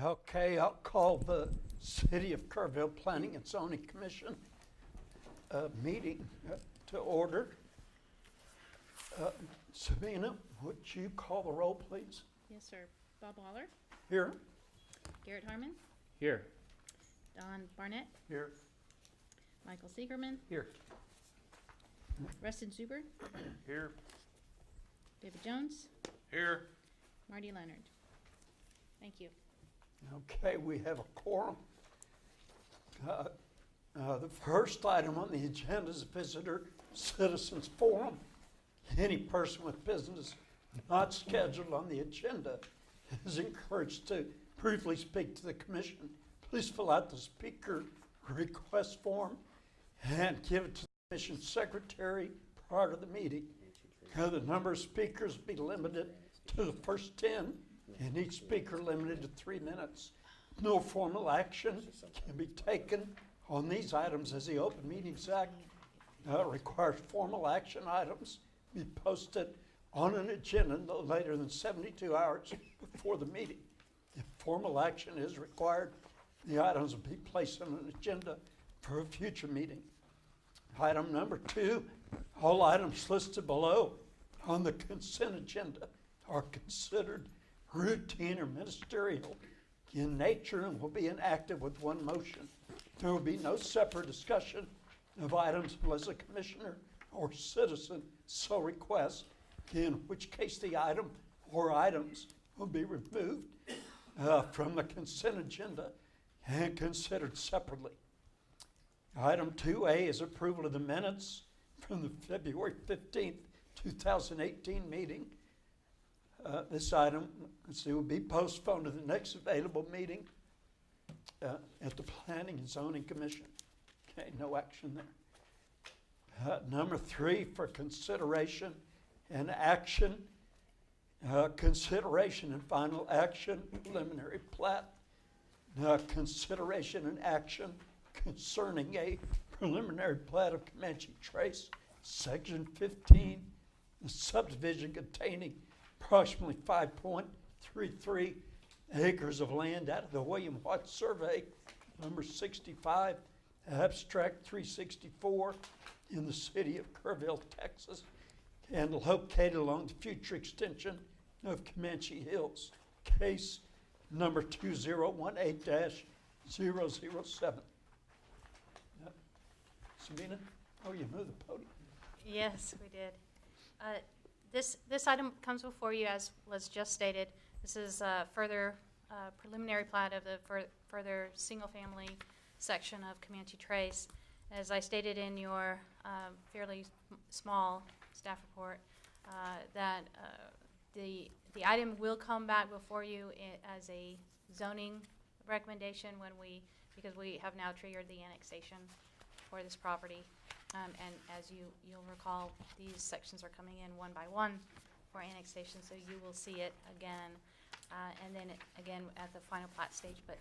Okay, I'll call the City of Kerrville Planning and Zoning Commission meeting to order. Sabina, would you call the roll, please? Yes, sir. Bob Waller, Here. Garrett Harmon, Here. Don Barnett, Here. Michael Siegerman, Here. Rustin Zuber, Here. David Jones, Here. Marty Leonard. Thank you. Okay, we have a quorum. The first item on the agenda is a visitor citizens forum. Any person with business not scheduled on the agenda is encouraged to briefly speak to the commission. Please fill out the speaker request form and give it to the commission secretary prior to the meeting. The number of speakers be limited to the first 10, and each speaker limited to 3 minutes. No formal action can be taken on these items as the Open Meetings Act requires formal action items be posted on an agenda no later than 72 hours before the meeting. If formal action is required, the items will be placed on an agenda for a future meeting. Item number 2, all items listed below on the consent agenda are considered routine or ministerial in nature and will be enacted with one motion. There will be no separate discussion of items unless a commissioner or citizen so requests, in which case the item or items will be removed from the consent agenda and considered separately. Item 2A is approval of the minutes from the February 15th, 2018 meeting. This item will be postponed to the next available meeting at the Planning and Zoning Commission. Okay, no action there. Number 3, for consideration and action. Consideration and final action, preliminary plat. Consideration and action concerning a preliminary plat of Comanche Trace, Section 15, the subdivision containing approximately 5.33 acres of land out of the William Watt Survey, number 65, abstract 364, in the city of Kerrville, Texas, and located along the future extension of Comanche Hills. Case number 2018-007. Sabina, oh, you moved the podium. Yes, we did. This item comes before you, as was just stated. This is a further preliminary plat of the further single-family section of Comanche Trace. As I stated in your fairly small staff report, that the item will come back before you as a zoning recommendation because we have now triggered the annexation for this property. And as you'll recall, these sections are coming in one by one for annexation, so you will see it again, and then again at the final plat stage. But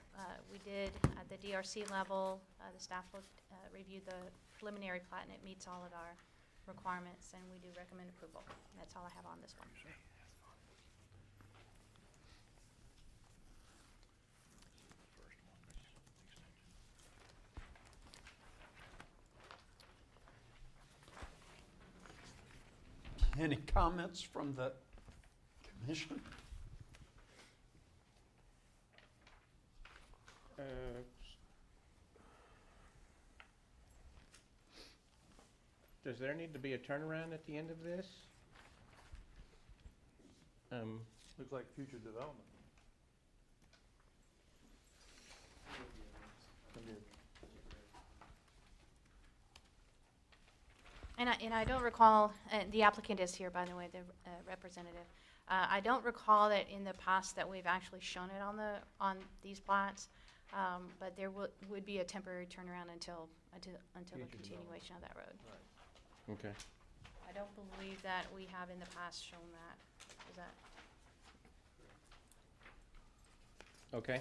we did, at the DRC level, the staff reviewed the preliminary plat, and it meets all of our requirements, and we do recommend approval. That's all I have on this one. Any comments from the commission? Does there need to be a turnaround at the end of this? Looks like future development. And I don't recall, the applicant is here, by the way, the representative. I don't recall that in the past that we've actually shown it on these plats, but there would be a temporary turnaround until the continuation of that road. Right. Okay. I don't believe that we have in the past shown that. Is that? Okay.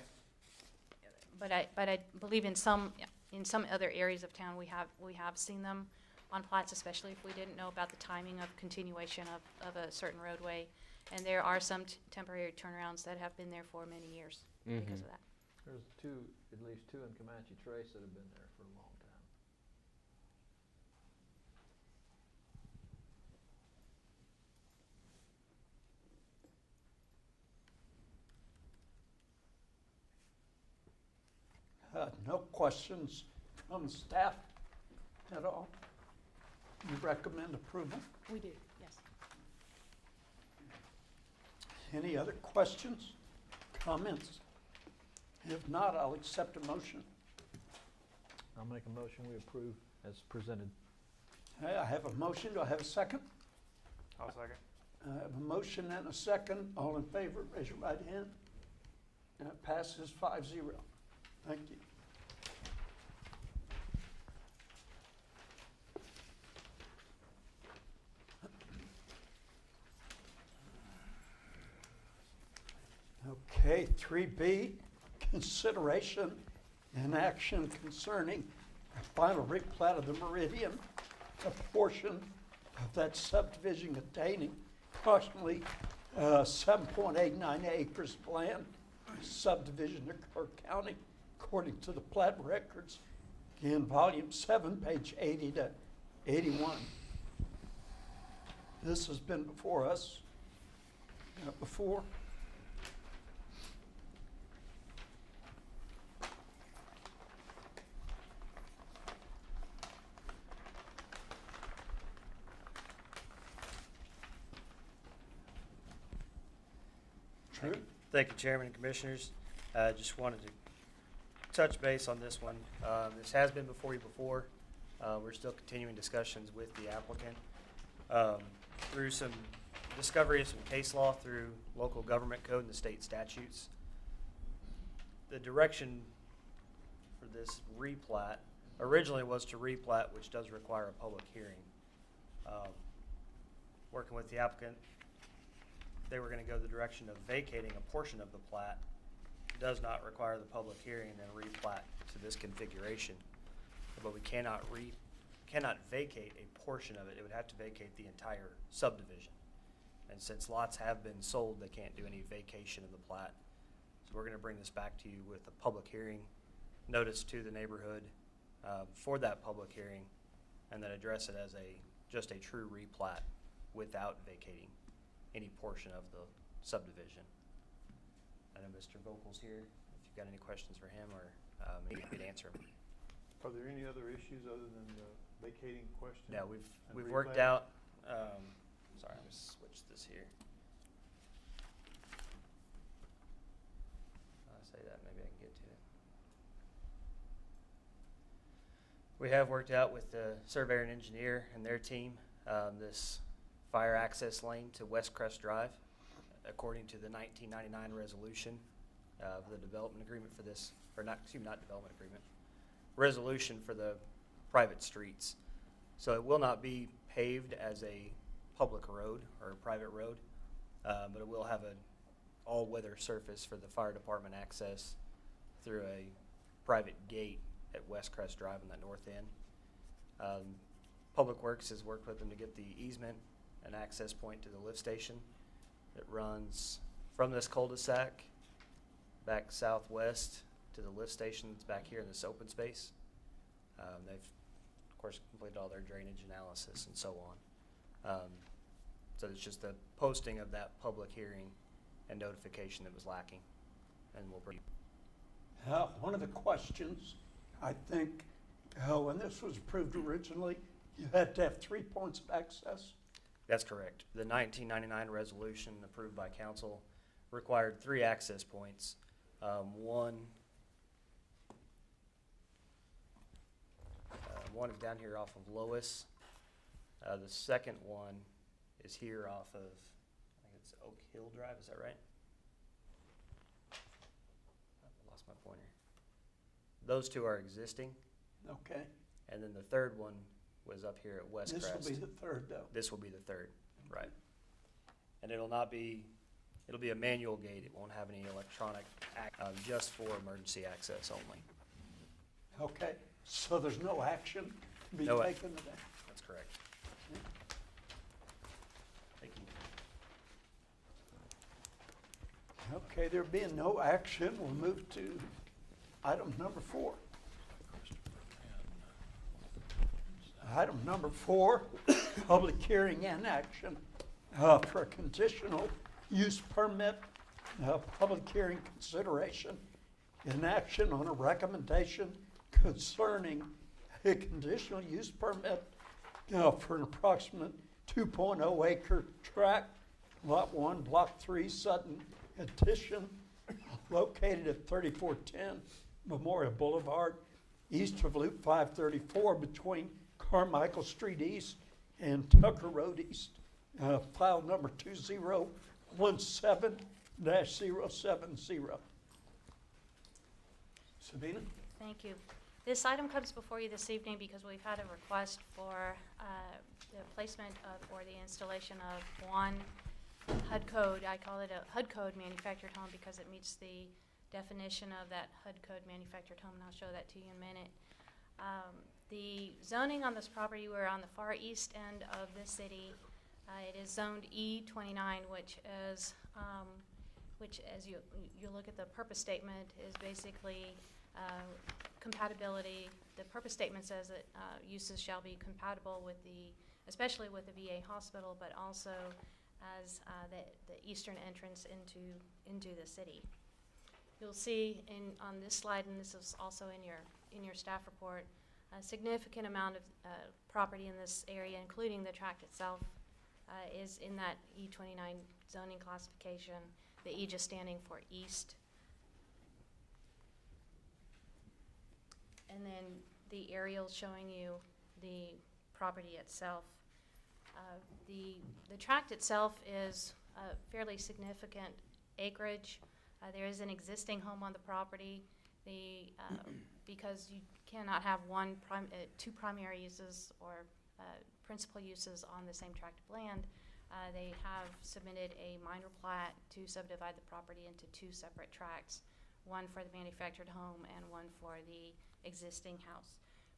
But I believe in some other areas of town we have seen them on plats, especially if we didn't know about the timing of continuation of a certain roadway. And there are some temporary turnarounds that have been there for many years because of that. There's at least two in Comanche Trace that have been there for a long time. No questions from staff at all? You recommend approval? We do, yes. Any other questions, comments? If not, I'll accept a motion. I'll make a motion we approve as presented. Okay, I have a motion. Do I have a second? I'll second. I have a motion and a second. All in favor, raise your right hand. And it passes 5-0. Thank you. Okay, 3B, consideration and action concerning a final replat of the Meridian, a portion of that subdivision containing approximately 7.89 acres of land, subdivision of Kerr County, according to the plat records in volume 7, page 80 to 81. This has been before us before. True. Thank you, Chairman and Commissioners. Just wanted to touch base on this one. This has been before you before. We're still continuing discussions with the applicant. Through some discovery of some case law through local government code and the state statutes, the direction for this replat originally was to replat, which does require a public hearing. Working with the applicant, they were going to go the direction of vacating a portion of the plat. Does not require the public hearing and then replat to this configuration. But we cannot vacate a portion of it. It would have to vacate the entire subdivision. And since lots have been sold, they can't do any vacation of the plat. So we're going to bring this back to you with a public hearing, notice to the neighborhood for that public hearing, and then address it as just a true replat without vacating any portion of the subdivision. I know Mr. Vogel's here. If you've got any questions for him, or maybe he'd answer them. Are there any other issues other than the vacating question? No, and we've worked replat? out. Sorry, let me switch this here. I'll say that, maybe I can get to it. We have worked out with the surveyor and engineer and their team this fire access lane to West Crest Drive, according to the 1999 resolution of the development agreement for this, or not development agreement, resolution for the private streets. So it will not be paved as a public road or a private road, but it will have an all-weather surface for the fire department access through a private gate at West Crest Drive on the north end. Public Works has worked with them to get the easement and access point to the lift station. It runs from this cul-de-sac back southwest to the lift station that's back here in this open space. They've, of course, completed all their drainage analysis and so on. So it's just the posting of that public hearing and notification that was lacking, and we'll bring. One of the questions, I think, when this was approved originally, you had to have 3 points of access. That's correct. The 1999 resolution approved by council required 3 access points. One is down here off of Lois. The second one is here off of, I think it's Oak Hill Drive, is that right? I lost my pointer. Those 2 are existing, Okay. and then the third one was up here at West Crest. This will be the third, though. This will be the third, right. And it'll be a manual gate. It won't have any electronic, just for emergency access only. Okay. So there's no action to be No taken today? That's correct. Thank you. Okay, there being no action, we'll move to Item number 4. Item number 4, public hearing and action for a conditional use permit, public hearing consideration and action on a recommendation concerning a conditional use permit for an approximate 2.0 acre tract, Lot 1, Block 3, Sutton Addition, located at 3410 Memorial Boulevard, east of Loop 534, between Carmichael Street East and Tucker Road East. File number 2017-070. Sabina? Thank you. This item comes before you this evening because we've had a request for the placement of, or the installation of one HUD code. I call it a HUD code manufactured home because it meets the definition of that HUD code manufactured home, and I'll show that to you in a minute. The zoning on this property, we're on the far east end of the city. It is zoned E29, which as you look at the purpose statement, is basically compatibility. The purpose statement says that uses shall be compatible with especially with the VA hospital, but also as the eastern entrance into the city. You'll see on this slide, and this is also in your staff report, a significant amount of property in this area, including the tract itself, is in that E29 zoning classification, the E just standing for east. And then the aerial showing you the property itself. The tract itself is a fairly significant acreage. There is an existing home on the property. Because you cannot have two primary uses or principal uses on the same tract of land, they have submitted a minor plat to subdivide the property into two separate tracts, one for the manufactured home and one for the existing house.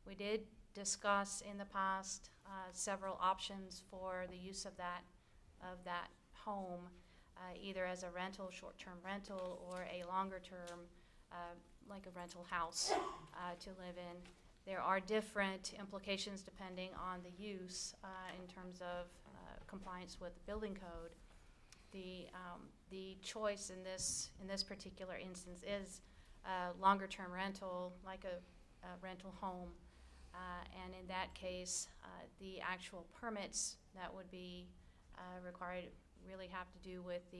We did discuss in the past several options for the use of that home, either as a rental, short-term rental, or a longer-term, like a rental house to live in. There are different implications depending on the use in terms of compliance with the building code. The choice in this particular instance is longer-term rental, like a rental home, and in that case, the actual permits that would be required really have to do with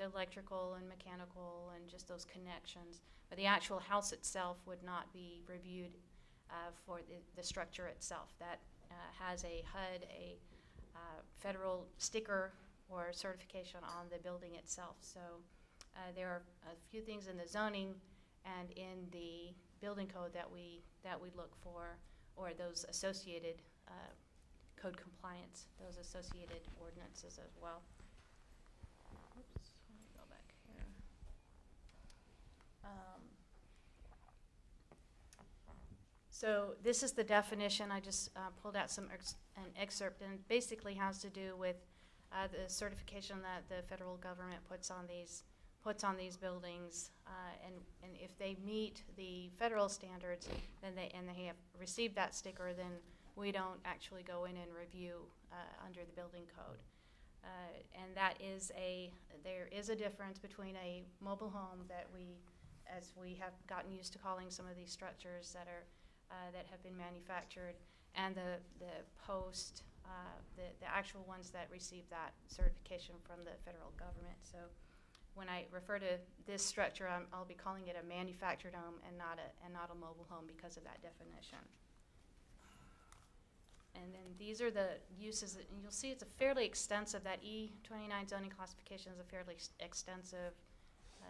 electrical and mechanical and just those connections. But the actual house itself would not be reviewed for the structure itself. That has a HUD, a federal sticker or certification on the building itself. So there are a few things in the zoning and in the building code that we look for, or those associated code compliance, those associated ordinances as well. Oops, let me go back here. So this is the definition. I just pulled out an excerpt, and basically has to do with the certification that the federal government puts on these buildings, and if they meet the federal standards, then they have received that sticker, then we don't actually go in and review under the building code. And there is a difference between a mobile home that as we have gotten used to calling some of these structures that have been manufactured, and the actual ones that receive that certification from the federal government. So when I refer to this structure, I'll be calling it a manufactured home and not a mobile home because of that definition. And then these are the uses, and you'll see it's a fairly extensive, that E29 zoning classification is a fairly extensive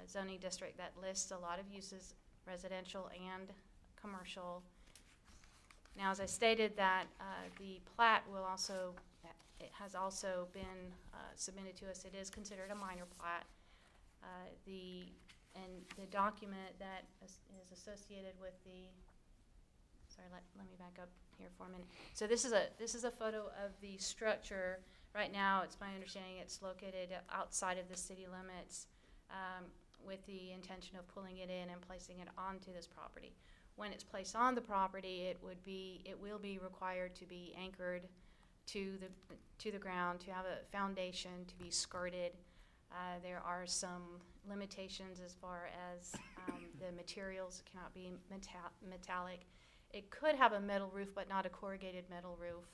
zoning district that lists a lot of uses, residential and commercial. Now, as I stated, that the plat has also been submitted to us. It is considered a minor plat. The document that is associated with sorry, let me back up here for a minute. So this is a photo of the structure. Right now, it's my understanding it's located outside of the city limits. with the intention of pulling it in and placing it onto this property. When it's placed on the property, it will be required to be anchored to the ground, to have a foundation, to be skirted. There are some limitations as far as the materials. It cannot be metallic. It could have a metal roof, but not a corrugated metal roof.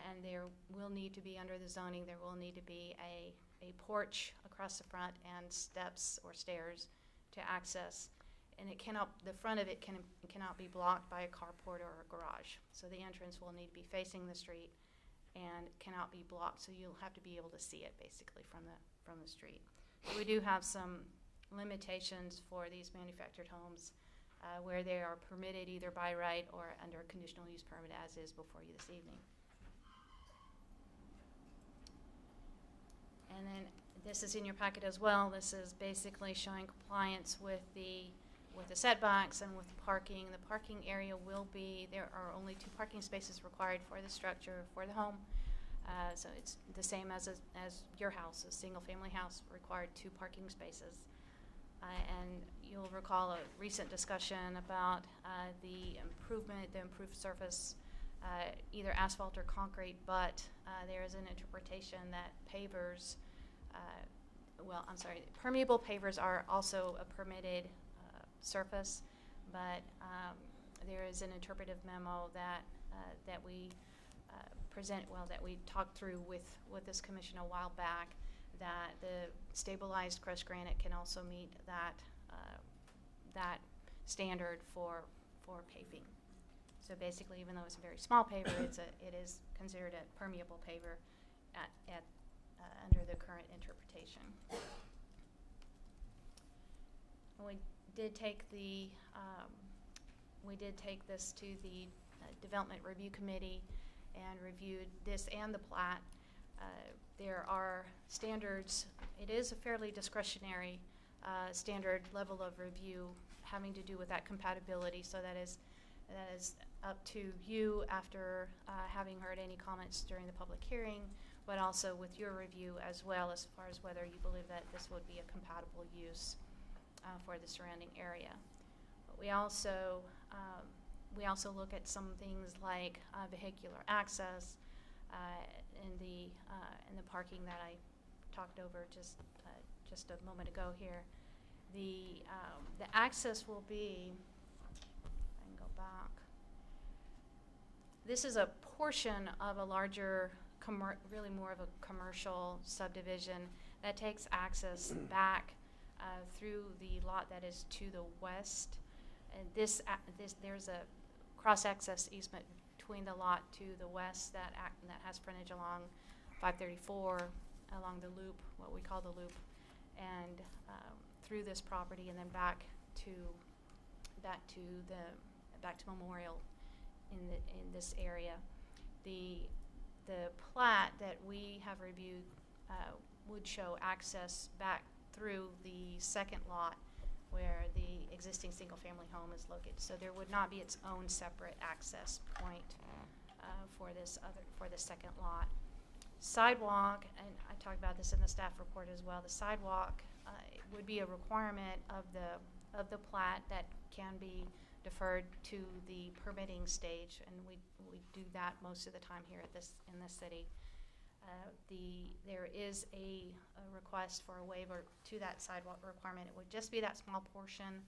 And there will need to be, under the zoning, there will need to be a porch across the front and steps or stairs to access. And the front of it cannot be blocked by a carport or a garage. So the entrance will need to be facing the street and cannot be blocked. So you'll have to be able to see it basically from the street. So we do have some limitations for these manufactured homes where they are permitted either by right or under a conditional use permit, as is before you this evening. And then this is in your packet as well. This is basically showing compliance with the setbacks and with parking. The parking area will be, there are only 2 parking spaces required for the structure for the home. So it's the same as your house, a single family house required 2 parking spaces. And you'll recall a recent discussion about the improved surface, either asphalt or concrete, but there is an interpretation that permeable pavers are also a permitted surface, but there is an interpretive memo that we that we talked through with this commission a while back, that the stabilized crushed granite can also meet that standard for paving. So basically, even though it's a very small paver, it is considered a permeable paver under the current interpretation. We did take this to the Development Review Committee and reviewed this and the plat. There are standards. It is a fairly discretionary standard level of review having to do with that compatibility. So that is up to you after having heard any comments during the public hearing, but also with your review as well, as far as whether you believe that this would be a compatible use for the surrounding area. But we also look at some things like vehicular access and the parking that I talked over just a moment ago here. The access will be, I can go back. This is a portion of a larger, really more of a commercial subdivision that takes access back through the lot that is to the west. And there's a cross-access easement between the lot to the west that has frontage along 534, along the loop, what we call the loop, and through this property, and then back to Memorial in this area. The plat that we have reviewed would show access back through the second lot where the existing single-family home is located. So there would not be its own separate access point for the second lot. Sidewalk, and I talked about this in the staff report as well. The sidewalk would be a requirement of the plat that can be deferred to the permitting stage, and we do that most of the time here in this city. There is a request for a waiver to that sidewalk requirement. It would just be that small portion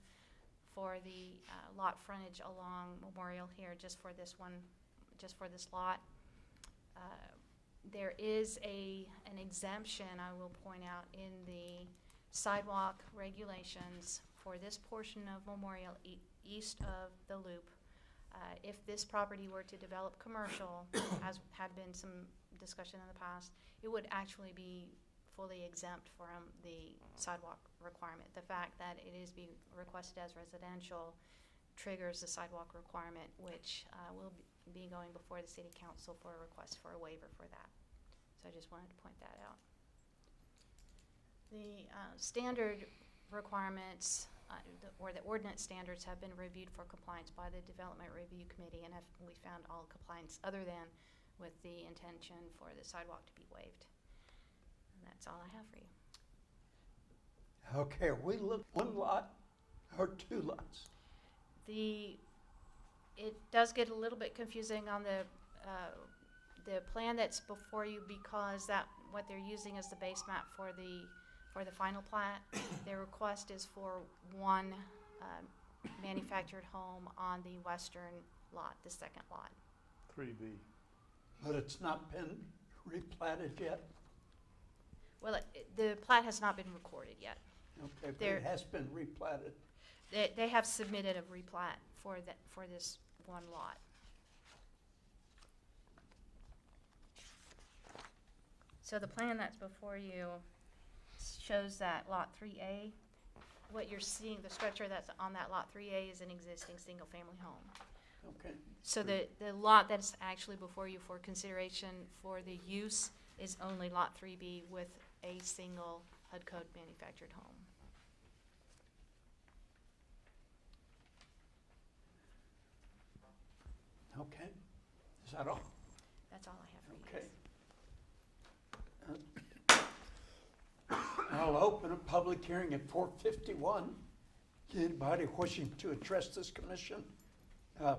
for the lot frontage along Memorial here, just for this lot. There is an exemption, I will point out, in the sidewalk regulations for this portion of Memorial east of the loop. If this property were to develop commercial, as had been some discussion in the past, it would actually be fully exempt from the sidewalk requirement. The fact that it is being requested as residential triggers the sidewalk requirement, which will be going before the City Council for a request for a waiver for that. So I just wanted to point that out. The standard requirements or the ordinance standards have been reviewed for compliance by the Development Review Committee, and we found all compliance other than with the intention for the sidewalk to be waived. And that's all I have for you. Okay, are we looking one lot or two lots? It does get a little bit confusing on the plan that's before you, because what they're using as the base map for the final plat. Their request is for one manufactured home on the western lot, the second lot. 3B. But it's not been replatted yet? Well, the plat has not been recorded yet. Okay, but There- it has been replatted. They have submitted a replat for this one lot. So the plan that's before you shows that lot 3A. What you're seeing, the structure that's on that lot 3A is an existing single-family home. Okay, So the lot that's actually before you for consideration for the use is only lot 3B with a single HUD code manufactured home. okay. Is that all? That's all I have for you. Okay. I'll open a public hearing at 4:51. Anybody wishing to address this commission,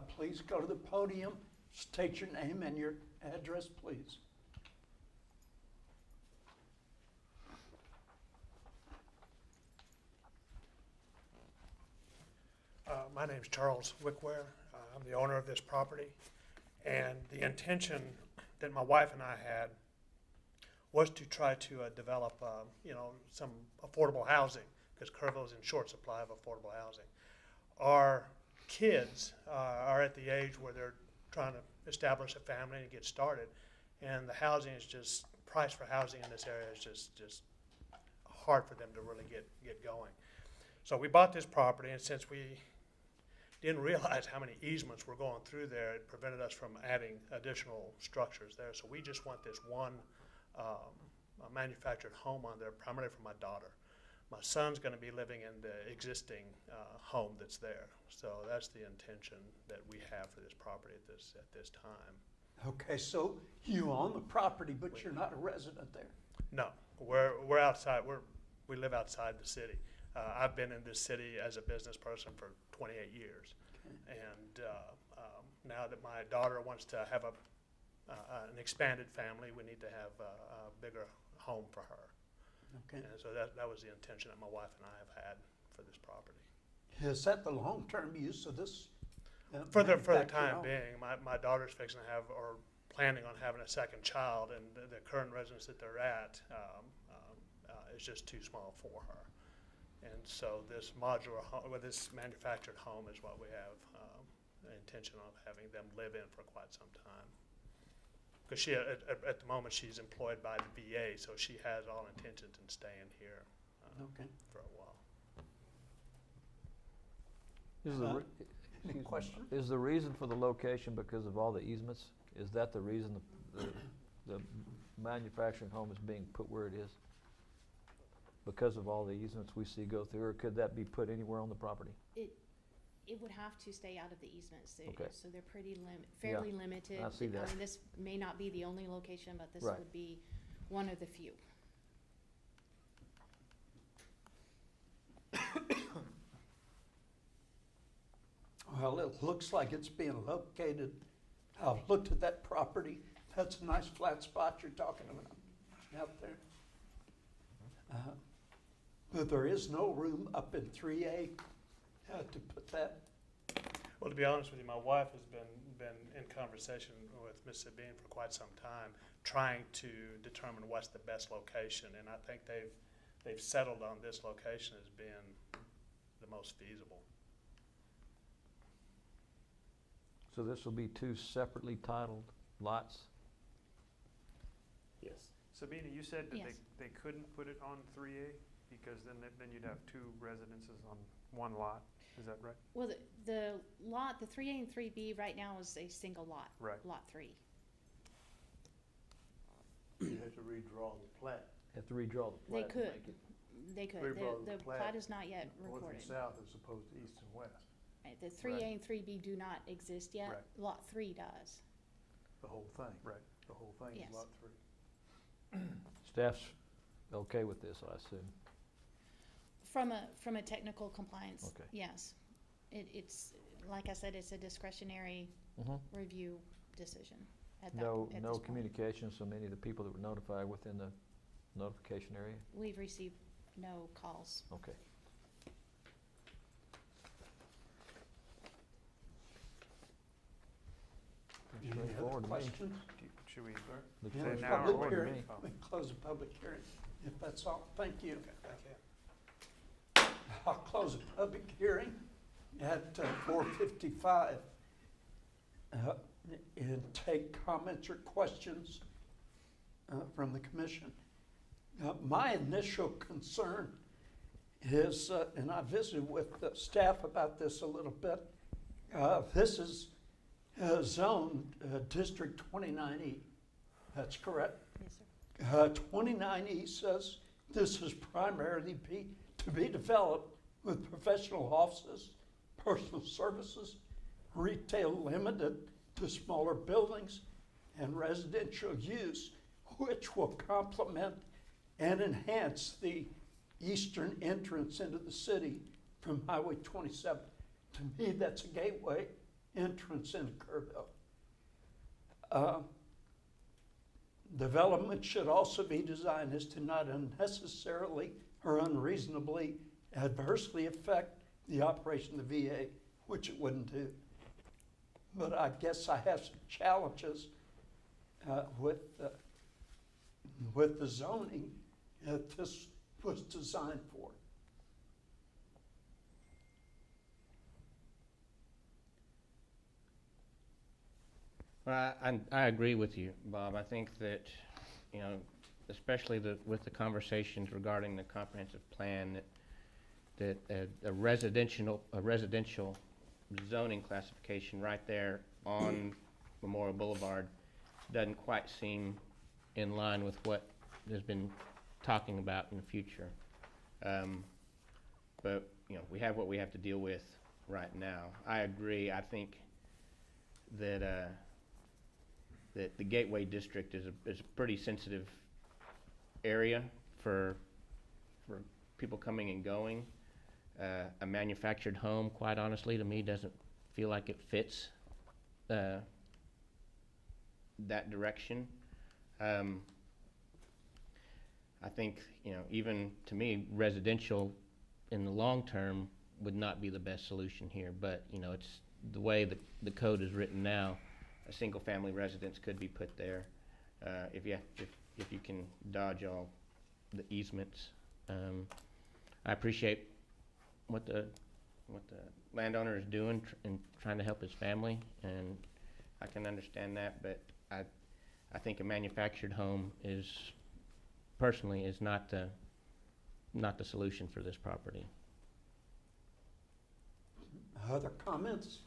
please go to the podium, state your name and your address, please. My name's Charles Wickware. I'm the owner of this property. And the intention that my wife and I had was to try to develop, some affordable housing, because Kerrville is in short supply of affordable housing. Our kids are at the age where they're trying to establish a family and get started. And the housing is just, price for housing in this area is just hard for them to really get going. So we bought this property, and since we didn't realize how many easements were going through there, it prevented us from adding additional structures there. So we just want this one manufactured home on there, primarily for my daughter. My son's going to be living in the existing home that's there. So that's the intention that we have for this property at this time. Okay, so you own the property, but you're not a resident there? No, we're outside. We live outside the city. I've been in this city as a business person for 28 years, and now that my daughter wants to have an expanded family, we need to have a bigger home for her. Okay. And so that was the intention that my wife and I have had for this property. Is that the long-term use of this? For the manufactured time home? being, my daughter's fixing to have, or planning on having a second child, and the current residence that they're at is just too small for her. And so this modular home, this manufactured home is what we have the intention of having them live in for quite some time. Because she, at the moment, she's employed by the VA, so she has all intentions in staying here Okay. for a while. Is the, Uh, re- Any excuse me, question? is the reason for the location because of all the easements? Is that the reason the manufacturing home is being put where it is? Because of all the easements we see go through, or could that be put anywhere on the property? It would have to stay out of the easements, Okay. so they're fairly limited. I see that. I mean, this may not be the only location, but this Right. would be one of the few. Well, it looks like it's being located, I've looked at that property, that's a nice flat spot you're talking about out there. But there is no room up in 3A to put that. Well, to be honest with you, my wife has been in conversation with Ms. Sabine for quite some time, trying to determine what's the best location, and I think they've settled on this location as being the most feasible. So this will be two separately titled lots? Yes. Sabina, you said that Yes. they couldn't put it on 3A because then you'd have two residences on one lot. Is that right? Well, the lot, the 3A and 3B right now is a single lot. Right. Lot 3. You have to redraw the plat. Have to redraw the They plat to could. make it. They could. Redraw The plat plat is not yet North recorded. and south as opposed to east and west. Right, the 3A Right. and 3B do not exist yet. Right. Lot 3 does. The whole thing. Right. The whole thing Yes. is lot 3. Staff's okay with this, I assume? From a technical compliance, Okay. yes. It's, like I said, it's a discretionary Mhm. review decision at that, No, at no this point. communications from any of the people that were notified within the notification area? We've received no calls. Okay. Pretty Any other straightforward to me. questions? Should we Looks Yeah, say pretty now or public what? straightforward to hearing. me. Oh. We close the public hearing, if that's all. Thank you. Thank you. I'll close the public hearing at 4:55. And take comments or questions from the commission. My initial concern is, and I visited with the staff about this a little bit, this is zoned District 29E. That's correct? Yes, sir. 29E says this is primarily to be developed with professional offices, personal services, retail limited to smaller buildings, and residential use, which will complement and enhance the eastern entrance into the city from Highway 27. To me, that's a gateway entrance into Kerrville. Development should also be designed as to not unnecessarily or unreasonably adversely affect the operation of the VA, which it wouldn't do. But I guess I have some challenges with the zoning that this was designed for. Well, I agree with you, Bob. I think that, you know, especially with the conversations regarding the comprehensive plan, that a residential zoning classification right there on Memorial Boulevard doesn't quite seem in line with what has been talking about in the future. But, you know, we have what we have to deal with right now. I agree. I think that that the Gateway District is a pretty sensitive area for people coming and going. A manufactured home, quite honestly, to me, doesn't feel like it fits that direction. I think, you know, even to me, residential in the long term would not be the best solution here. But, you know, it's the way the code is written now. A single-family residence could be put there if you can dodge all the easements. I appreciate what the landowner is doing in trying to help his family, and I can understand that. But I think a manufactured home personally is not the solution for this property. Other comments?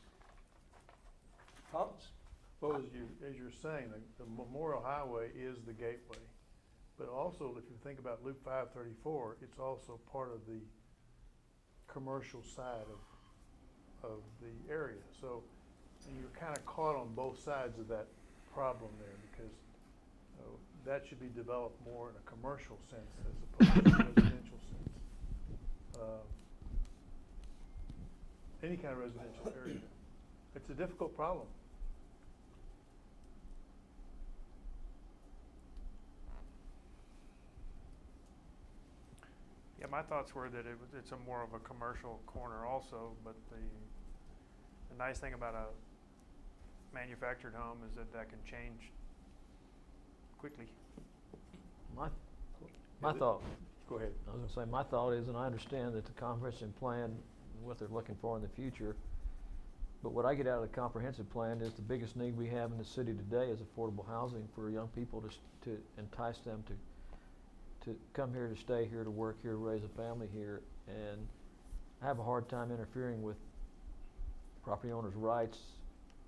Thoughts? Well, as you're saying, the Memorial Highway is the gateway. But also, if you think about Loop 534, it's also part of the commercial side of the area. So you're kind of caught on both sides of that problem there, because that should be developed more in a commercial sense as opposed to a residential sense. Any kind of residential area. It's a difficult problem. Yeah, my thoughts were that it's a more of a commercial corner also, but the nice thing about a manufactured home is that can change quickly. My thought, Go ahead. I was gonna say, my thought is, and I understand that the comprehensive plan, what they're looking for in the future, but what I get out of the comprehensive plan is the biggest need we have in the city today is affordable housing for young people to entice them to come here, to stay here, to work here, raise a family here. And I have a hard time interfering with property owners' rights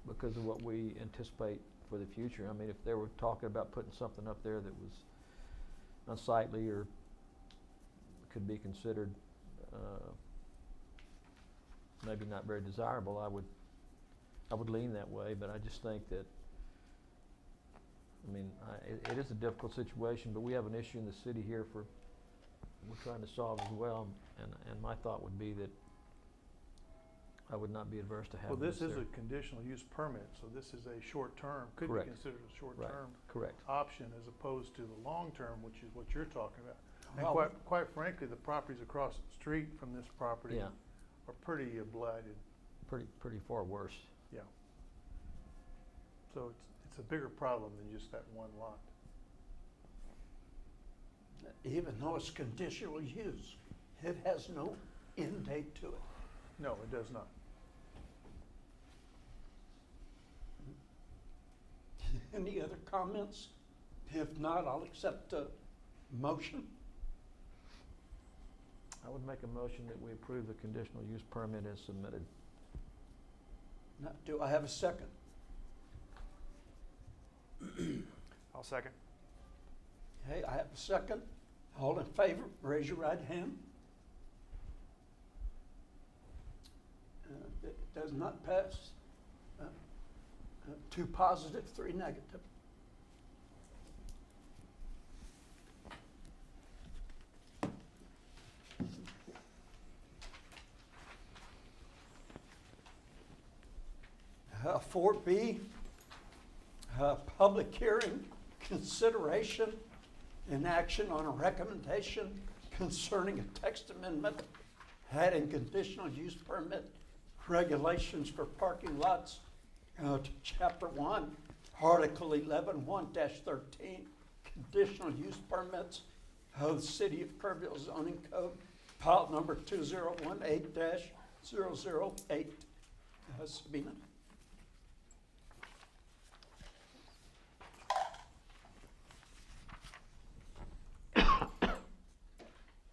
because of what we anticipate for the future. I mean, if they were talking about putting something up there that was unsightly or could be considered maybe not very desirable, I would lean that way. But I just think that, I mean, it is a difficult situation, but we have an issue in the city here for we're trying to solve as well, and my thought would be that I would not be adverse to Well, having this this is there. a conditional use permit, so this is a short-term, could be Correct. considered a Right, short-term correct. option as opposed to the long-term, which is what you're talking about. And Well- quite frankly, the properties across the street from this property Yeah, are pretty blighted, pretty far worse. yeah. So it's a bigger problem than just that one lot. Even though it's conditional use, it has no end date to it. No, it does not. Any other comments? If not, I'll accept a motion. I would make a motion that we approve the conditional use permit as submitted. Now, do I have a second? I'll second. Okay, I have a second. All in favor, raise your right hand. It does not pass. 2 positive, 3 negative. Uh, 4B, public hearing, consideration and action on a recommendation concerning a text amendment adding conditional use permit regulations for parking lots to Chapter 1, Article 11(1)-13, conditional use permits of the City of Kerrville zoning code, file number 2018-008. Sabina?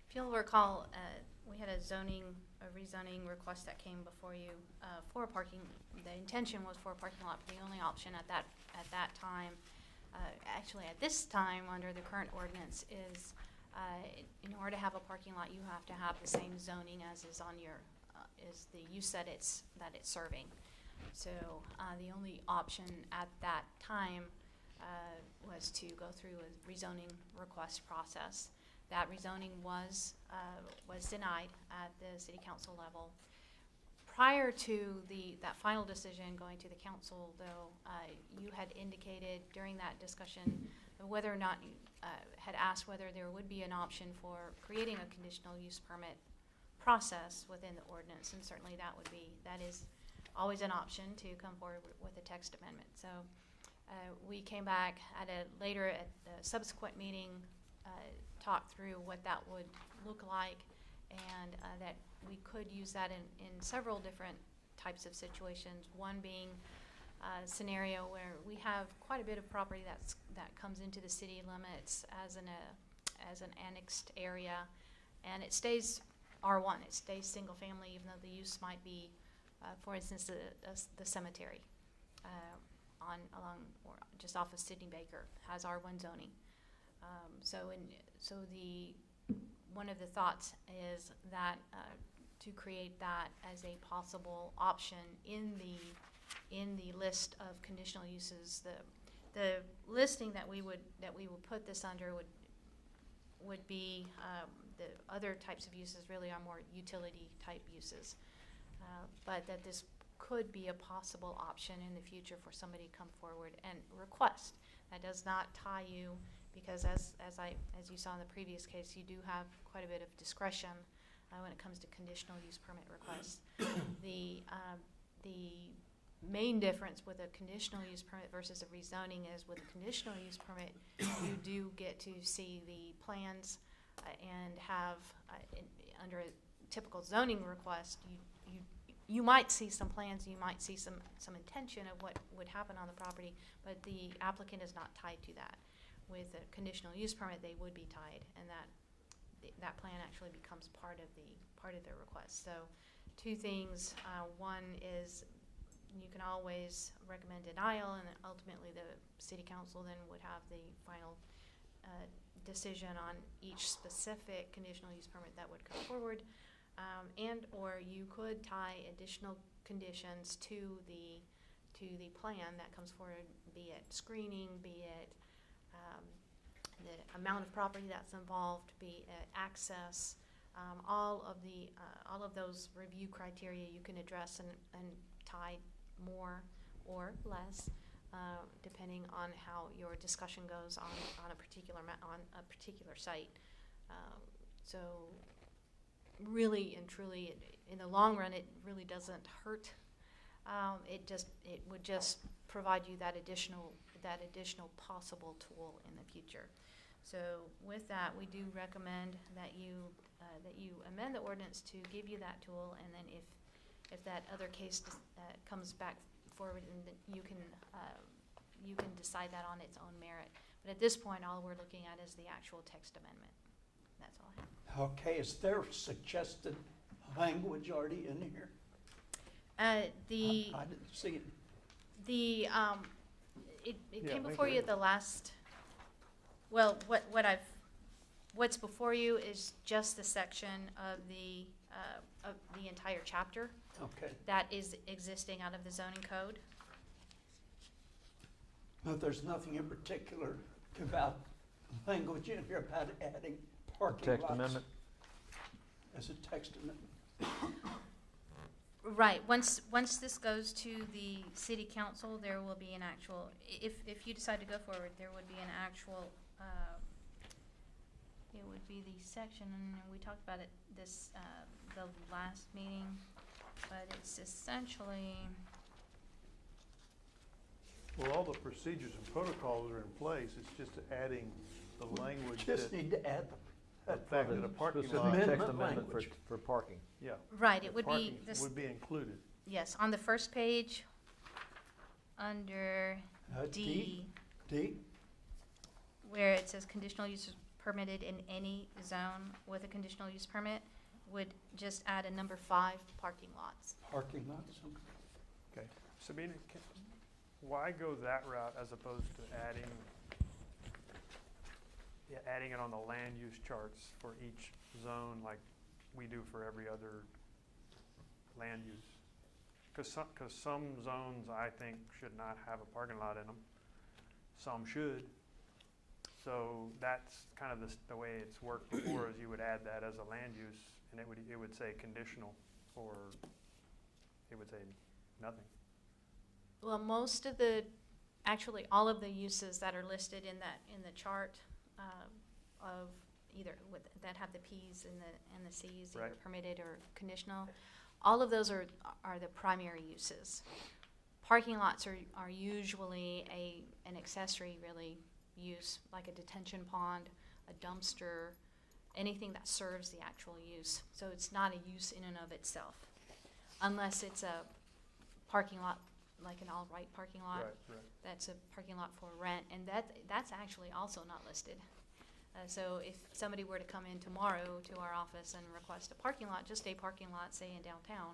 If you'll recall, we had a rezoning request that came before you for a parking. The intention was for a parking lot, but the only option at that time, actually at this time under the current ordinance, is in order to have a parking lot, you have to have the same zoning as is on your is the use that it's serving. So the only option at that time was to go through a rezoning request process. That rezoning was denied at the city council level. Prior to that final decision going to the council, though, you had indicated during that discussion whether or not you had asked whether there would be an option for creating a conditional use permit process within the ordinance, and certainly that is always an option to come forward with a text amendment. So we came back at a subsequent meeting, talked through what that would look like, and that we could use that in several different types of situations. One being a scenario where we have quite a bit of property that comes into the city limits as an annexed area, and it stays R1. It stays single family, even though the use might be, for instance, the cemetery along or just off of Sidney Baker has R1 zoning. So one of the thoughts is that to create that as a possible option in the list of conditional uses, the listing that we would put this under would be the other types of uses really are more utility type uses, but that this could be a possible option in the future for somebody to come forward and request. That does not tie you, because as you saw in the previous case, you do have quite a bit of discretion when it comes to conditional use permit requests. The main difference with a conditional use permit versus a rezoning is with a conditional use permit, you do get to see the plans and have under a typical zoning request, you might see some plans, you might see some intention of what would happen on the property, but the applicant is not tied to that. With a conditional use permit, they would be tied, and that plan actually becomes part of their request. So, two things. One is you can always recommend denial, and then ultimately the city council then would have the final decision on each specific conditional use permit that would come forward, and or you could tie additional conditions to the plan that comes forward, be it screening, be it the amount of property that's involved, be it access, all of those review criteria you can address and tie more or less, depending on how your discussion goes on a particular site. So really and truly, in the long run, it really doesn't hurt. It would just provide you that additional possible tool in the future. So with that, we do recommend that you amend the ordinance to give you that tool, and then if that other case comes back forward, and you can decide that on its own merit. But at this point, all we're looking at is the actual text amendment. That's all I have. Okay, is there suggested language already in here? I didn't see it. It Yeah, came I before think you it at the last, what's before you is just the section of the entire chapter Okay, that is existing out of the zoning code. but there's nothing in particular about language in here about adding parking lots. Text amendment? As a text amendment. Right, once this goes to the city council, there will be an actual, if you decide to go forward, there would be an actual, it would be the section, and we talked about it the last meeting, but it's essentially, Well, all the procedures and protocols are in place, it's just adding the language Just that, need to add the fact that a parking Specific lot, Amendment text amendment language. for parking. yeah. right, it would be, parking this, would be included. yes, on the first page, under D, D? where it says conditional use is permitted in any zone with a conditional use permit, would just add a number 5, parking lots. Parking lots, okay. Sabina, why go that route as opposed to adding it on the land use charts for each zone like we do for every other land use? Because some zones, I think, should not have a parking lot in them. Some should. So that's kind of the way it's worked before, is you would add that as a land use, and it would say conditional, or it would say nothing. Well, actually all of the uses that are listed in the chart of that have the P's and the C's, either Right. permitted or conditional, all of those are the primary uses. Parking lots are usually an accessory really use, like a detention pond, a dumpster, anything that serves the actual use. So it's not a use in and of itself, unless it's a parking lot, like an all-right parking lot. Right. That's a parking lot for rent, and that's actually also not listed. So if somebody were to come in tomorrow to our office and request a parking lot, just a parking lot, say in downtown,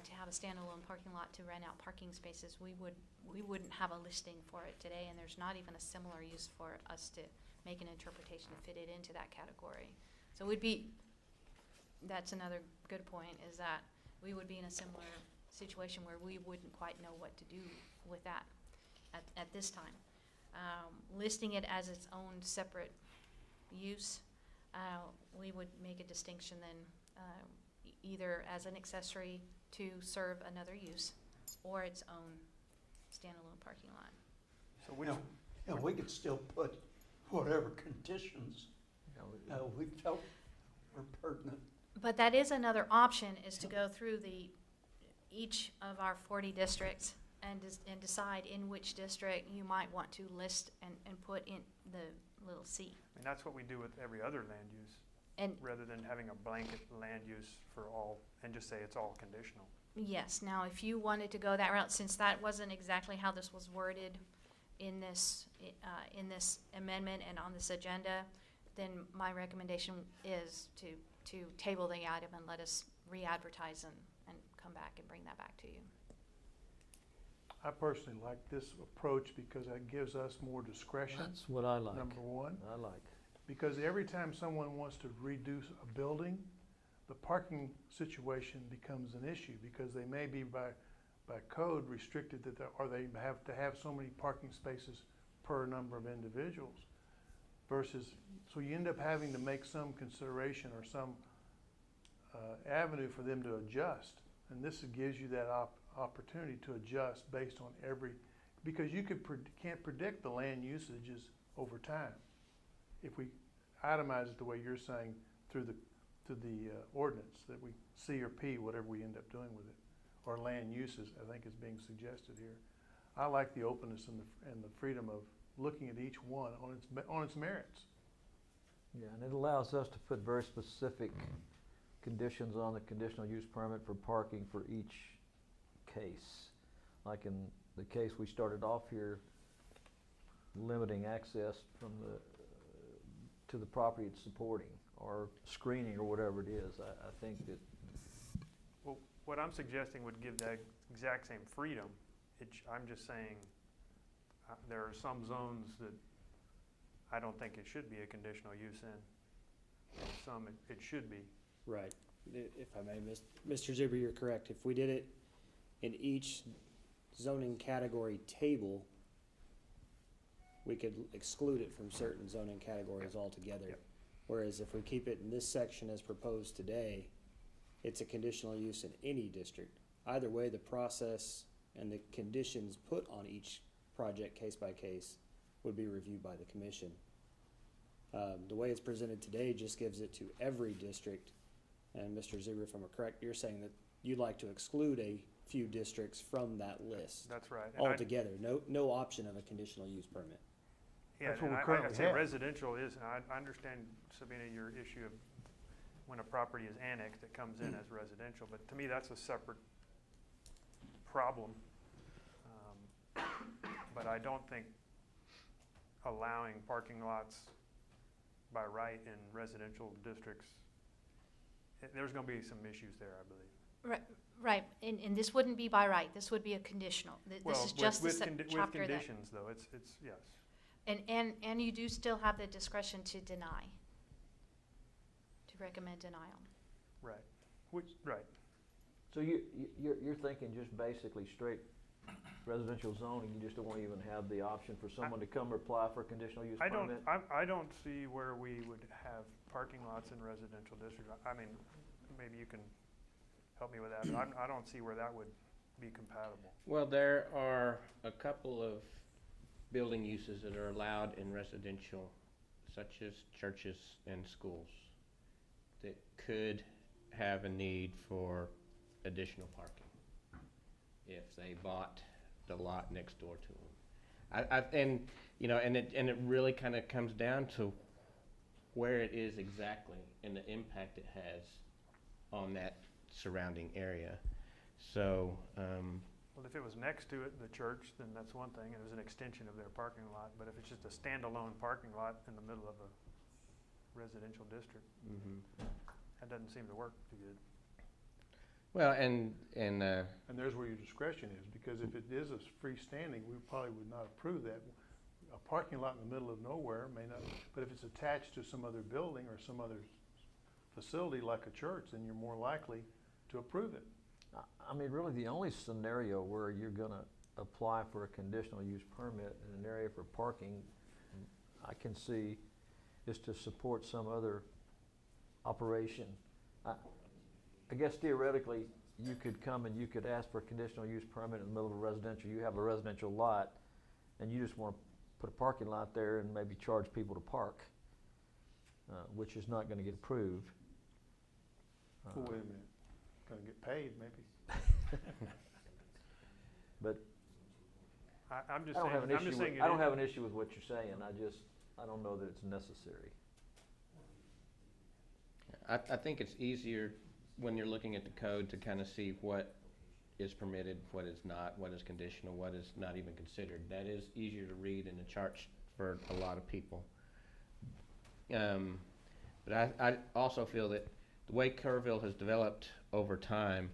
to have a standalone parking lot to rent out parking spaces, we wouldn't have a listing for it today, and there's not even a similar use for us to make an interpretation to fit it into that category. So that's another good point, is that we would be in a similar situation where we wouldn't quite know what to do with that at this time. Listing it as its own separate use, we would make a distinction then, either as an accessory to serve another use, or its own standalone parking lot. So And we could still put whatever conditions we felt were pertinent. But that is another option, is to go through each of our 40 districts and decide in which district you might want to list and put in the little C. I mean, that's what we do with every other land use, And rather than having a blanket land use for all, and just say it's all conditional. yes, now if you wanted to go that route, since that wasn't exactly how this was worded in this amendment and on this agenda, then my recommendation is to table the item and let us re-advertise and come back and bring that back to you. I personally like this approach because that gives us more discretion, That's what I like. number one. I like. Because every time someone wants to reduce a building, the parking situation becomes an issue, because they may be by code restricted or they have to have so many parking spaces per number of individuals. versus, so you end up having to make some consideration or some avenue for them to adjust. And this gives you that opportunity to adjust based on because you can't predict the land usages over time. If we itemize it the way you're saying through the ordinance, that we C or P, whatever we end up doing with it, or land uses, I think is being suggested here. I like the openness and the freedom of looking at each one on its merits. Yeah, and it allows us to put very specific conditions on the conditional use permit for parking for each case. Like in the case we started off here, limiting access from to the property it's supporting, or screening, or whatever it is. I think that. Well, what I'm suggesting would give that exact same freedom. I'm just saying there are some zones that I don't think it should be a conditional use in. Some it should be. Right. If I may, Mr. Zuber, you're correct. If we did it in each zoning category table, we could exclude it from certain zoning categories altogether. Yep. Whereas if we keep it in this section as proposed today, it's a conditional use in any district. Either way, the process and the conditions put on each project case by case would be reviewed by the commission. The way it's presented today just gives it to every district. And Mr. Zuber, if I'm correct, you're saying that you'd like to exclude a few districts from that list That's right. And altogether. No option of a conditional use permit. Yeah, That's what and we currently I'd say have. residential is, and I understand, Sabina, your issue of when a property is annexed, it comes in as residential, but to me, that's a separate problem. But I don't think allowing parking lots by right in residential districts, there's gonna be some issues there, I believe. Right, and this wouldn't be by right, this would be a conditional. This is just the with chapter that. conditions, though, it's, yes. And you do still have the discretion to deny, to recommend denial. Right, right. So you're thinking just basically straight residential zoning, you just don't want to even have the option for someone to come apply for a conditional use permit? I don't see where we would have parking lots in residential districts. I mean, maybe you can help me with that, but I don't see where that would be compatible. Well, there are a couple of building uses that are allowed in residential, such as churches and schools, that could have a need for additional parking if they bought the lot next door to them. And it really kind of comes down to where it is exactly and the impact it has on that surrounding area. So, Well, if it was next to it, the church, then that's one thing, and it was an extension of their parking lot. But if it's just a standalone parking lot in the middle of a residential district, that doesn't seem to work too good. well, and And there's where your discretion is, because if it is a freestanding, we probably would not approve that. A parking lot in the middle of nowhere may not, but if it's attached to some other building or some other facility like a church, then you're more likely to approve it. I mean, really, the only scenario where you're gonna apply for a conditional use permit in an area for parking, I can see, is to support some other operation. I guess theoretically, you could come and you could ask for a conditional use permit in the middle of a residential. You have a residential lot, and you just want to put a parking lot there and maybe charge people to park, which is not gonna get approved. Well, wait a minute, gonna get paid maybe. But I'm just I don't saying, have an I'm issue just with, saying. I don't have an issue with what you're saying. I don't know that it's necessary. I think it's easier when you're looking at the code to kind of see what is permitted, what is not, what is conditional, what is not even considered. That is easier to read in the charts for a lot of people. But I also feel that the way Kerrville has developed over time,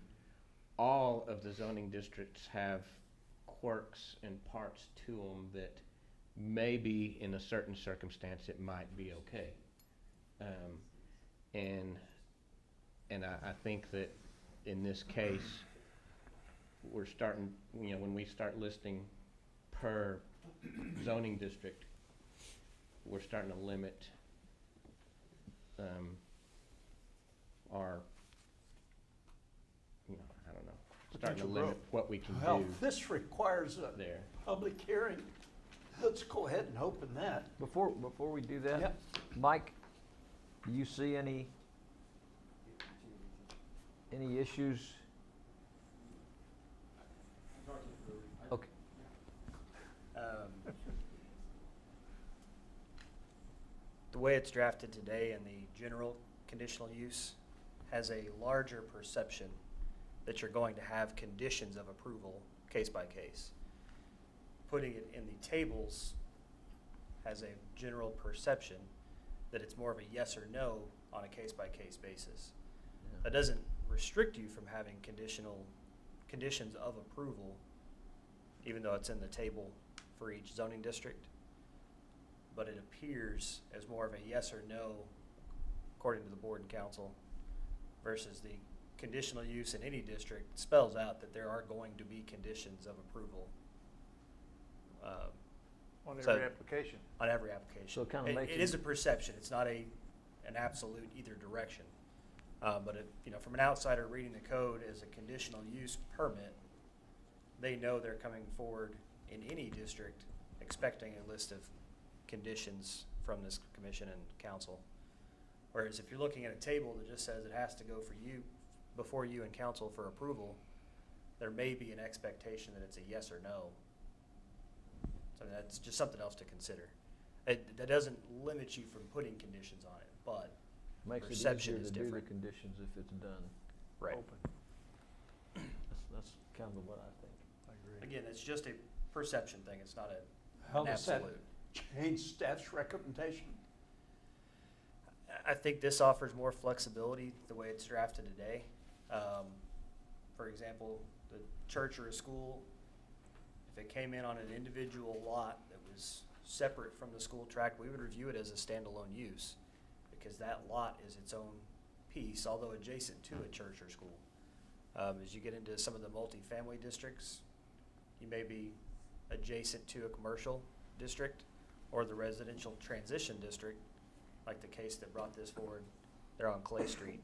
all of the zoning districts have quirks and parts to them that maybe in a certain circumstance it might be okay. And I think that in this case, we're starting, when we start listing per zoning district, we're starting to limit our, I don't know, starting to Potential limit growth. what we can Well, do this requires a there. public hearing. Let's go ahead and open that. Before we do that, Yep. Mike, do you see any issues? Okay. The way it's drafted today in the general conditional use has a larger perception that you're going to have conditions of approval case by case. Putting it in the tables has a general perception that it's more of a yes or no on a case by case basis. That doesn't restrict you from having conditions of approval, even though it's in the table for each zoning district. But it appears as more of a yes or no, according to the board and council, versus the conditional use in any district spells out that there are going to be conditions of approval On So- every application. on every application. So it kinda makes It you- is a perception. It's not an absolute either direction. But from an outsider reading the code as a conditional use permit, they know they're coming forward in any district expecting a list of conditions from this commission and council. Whereas if you're looking at a table that just says it has to go before you and council for approval, there may be an expectation that it's a yes or no. So that's just something else to consider. That doesn't limit you from putting conditions on it, but Makes it perception easier is to do the different. conditions if it's done open. That's kind of what I think. I agree. again, it's just a perception thing. It's not How an does that absolute. change staff's recommendation? I think this offers more flexibility the way it's drafted today. For example, the church or a school, if it came in on an individual lot that was separate from the school tract, we would review it as a standalone use because that lot is its own piece, although adjacent to a church or school. As you get into some of the multifamily districts, you may be adjacent to a commercial district or the residential transition district, like the case that brought this forward. They're on Clay Street.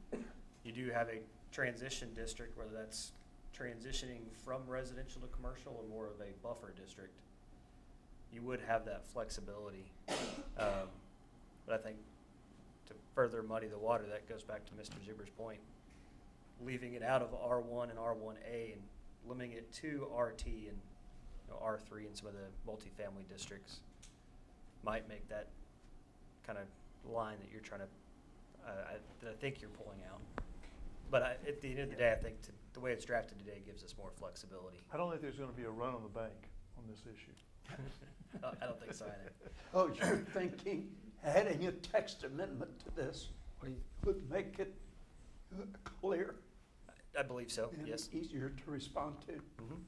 You do have a transition district, whether that's transitioning from residential to commercial or more of a buffer district. You would have that flexibility. But I think to further muddy the water, that goes back to Mr. Zuber's point. Leaving it out of R1 and R1A and limiting it to RT and R3 and some of the multifamily districts might make that kind of line that you're trying to, that I think you're pulling out. But at the end of the day, I think the way it's drafted today gives us more flexibility. I don't think there's gonna be a run on the bank on this issue. I don't think so either. Oh, you're thinking adding a text amendment to this would make it clear I believe so, and yes. easier to respond to? Mhm.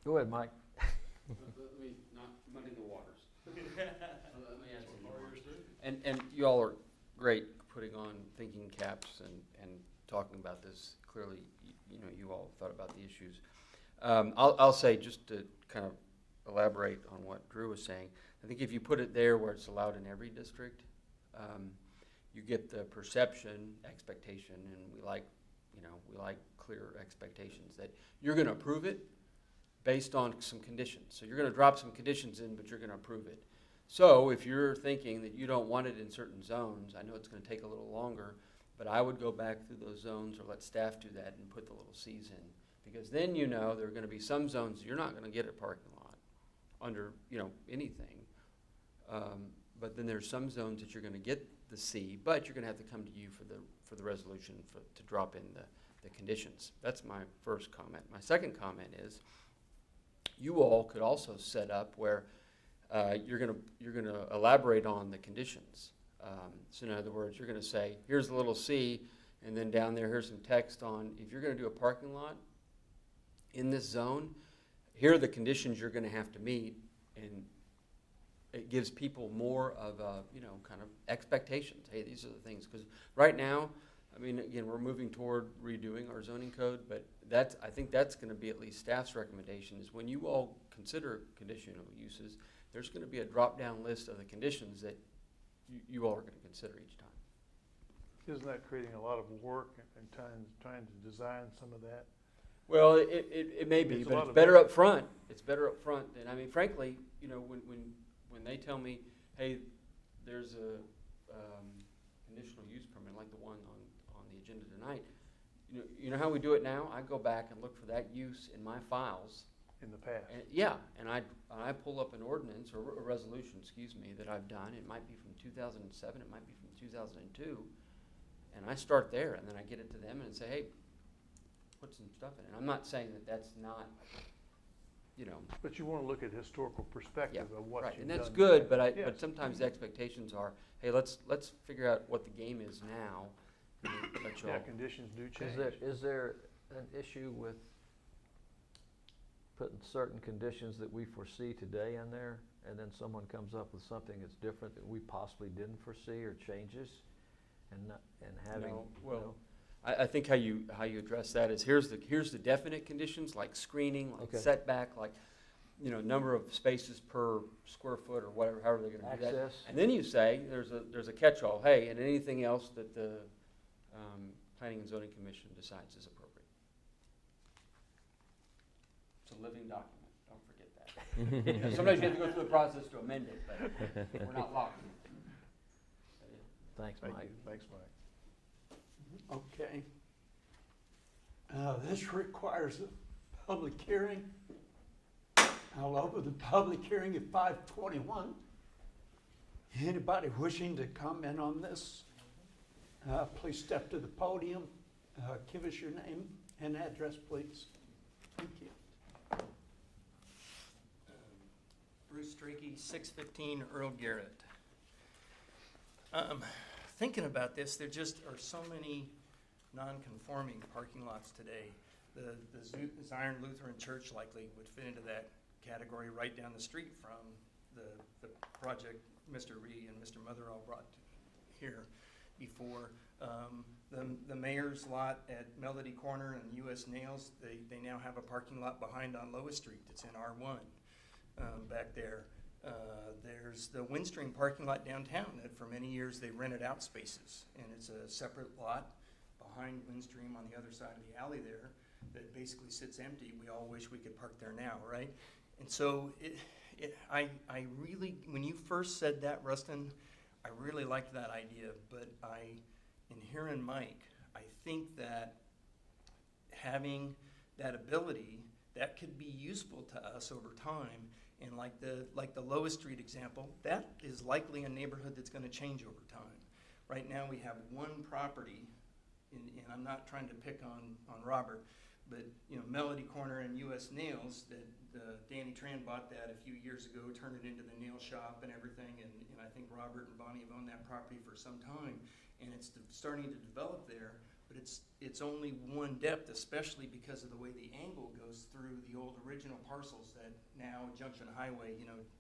Go ahead, Mike. Let me not muddy the waters. Let me add some more. And you all are great putting on thinking caps and talking about this. Clearly, you all thought about the issues. I'll say, just to kind of elaborate on what Drew was saying, I think if you put it there where it's allowed in every district, you get the perception, expectation, and we like clear expectations that you're going to approve it based on some conditions. So you're going to drop some conditions in, but you're going to approve it. So if you're thinking that you don't want it in certain zones, I know it's going to take a little longer, but I would go back through those zones or let staff do that and put the little C's in. Because then there are going to be some zones you're not going to get a parking lot under, anything. But then there's some zones that you're going to get the C, but you're going to have to come to you for the resolution to drop in the conditions. That's my first comment. My second comment is you all could also set up where you're going to elaborate on the conditions. So in other words, you're going to say, here's a little C, and then down there, here's some text on, if you're going to do a parking lot in this zone, here are the conditions you're going to have to meet, and it gives people more of a, kind of expectations. Hey, these are the things. Because right now, again, we're moving toward redoing our zoning code, but I think that's going to be at least staff's recommendation is when you all consider conditional uses, there's gonna be a drop-down list of the conditions that you all are gonna consider each time. Isn't that creating a lot of work and trying to design some of that? Well, it may be, It's a but lot it's of better effort. up front. It's better up front. And I mean, frankly, you know, when they tell me, hey, there's a conditional use permit like the one on the agenda tonight, you know how we do it now? I go back and look for that use in my files. In the past. And, yeah, and I pull up an ordinance or a resolution, excuse me, that I've done. It might be from 2007. It might be from 2002. And I start there, and then I get it to them and say, hey, put some stuff in it. And I'm not saying that that's not, you know. But you want to look at historical perspective of what Right, you've and done. that's good, but Yes. but sometimes the expectations are, hey, let's figure out what the game is now. And let you Yeah, all- conditions do change. Is there an issue with putting certain conditions that we foresee today in there, and then someone comes up with something that's different that we possibly didn't foresee or changes, and having, No, you well, know? I think how you address that is here's the definite conditions like screening, like Okay. setback, like number of spaces per square foot or whatever, however they're going to do that. Access. And then you say there's a catch-all. Hey, and anything else that the Planning and Zoning Commission decides is appropriate. It's a living document. Don't forget that. You know, sometimes you have to go through the process to amend it, but we're not locked. Thanks, Thank Mike. you. Thanks, Mike. Okay. This requires a public hearing. I'll open the public hearing at 5:21. Anybody wishing to comment on this, please step to the podium. Give us your name and address, please. Thank you. Bruce Streakey, 615 Earl Garrett. Thinking about this, there just are so many non-conforming parking lots today. The Zion Lutheran Church likely would fit into that category right down the street from the project Mr. Ree and Mr. Motherall brought here before. The mayor's lot at Melody Corner and US Nails, they now have a parking lot behind on Lois Street that's in R1 back there. There's the Windstream parking lot downtown that for many years they rented out spaces, and it's a separate lot behind Windstream on the other side of the alley there that basically sits empty. We all wish we could park there now, right? And so I really, when you first said that, Rustin, I really liked that idea, but in hearing Mike, I think that having that ability, that could be useful to us over time. And like the Lois Street example, that is likely a neighborhood that's going to change over time. Right now we have one property, and I'm not trying to pick on Robert, but Melody Corner and US Nails, that Danny Tran bought that a few years ago, turned it into the nail shop and everything, and I think Robert and Bonnie have owned that property for some time, and it's starting to develop there. But it's only one depth, especially because of the way the angle goes through the old original parcels that now Junction Highway,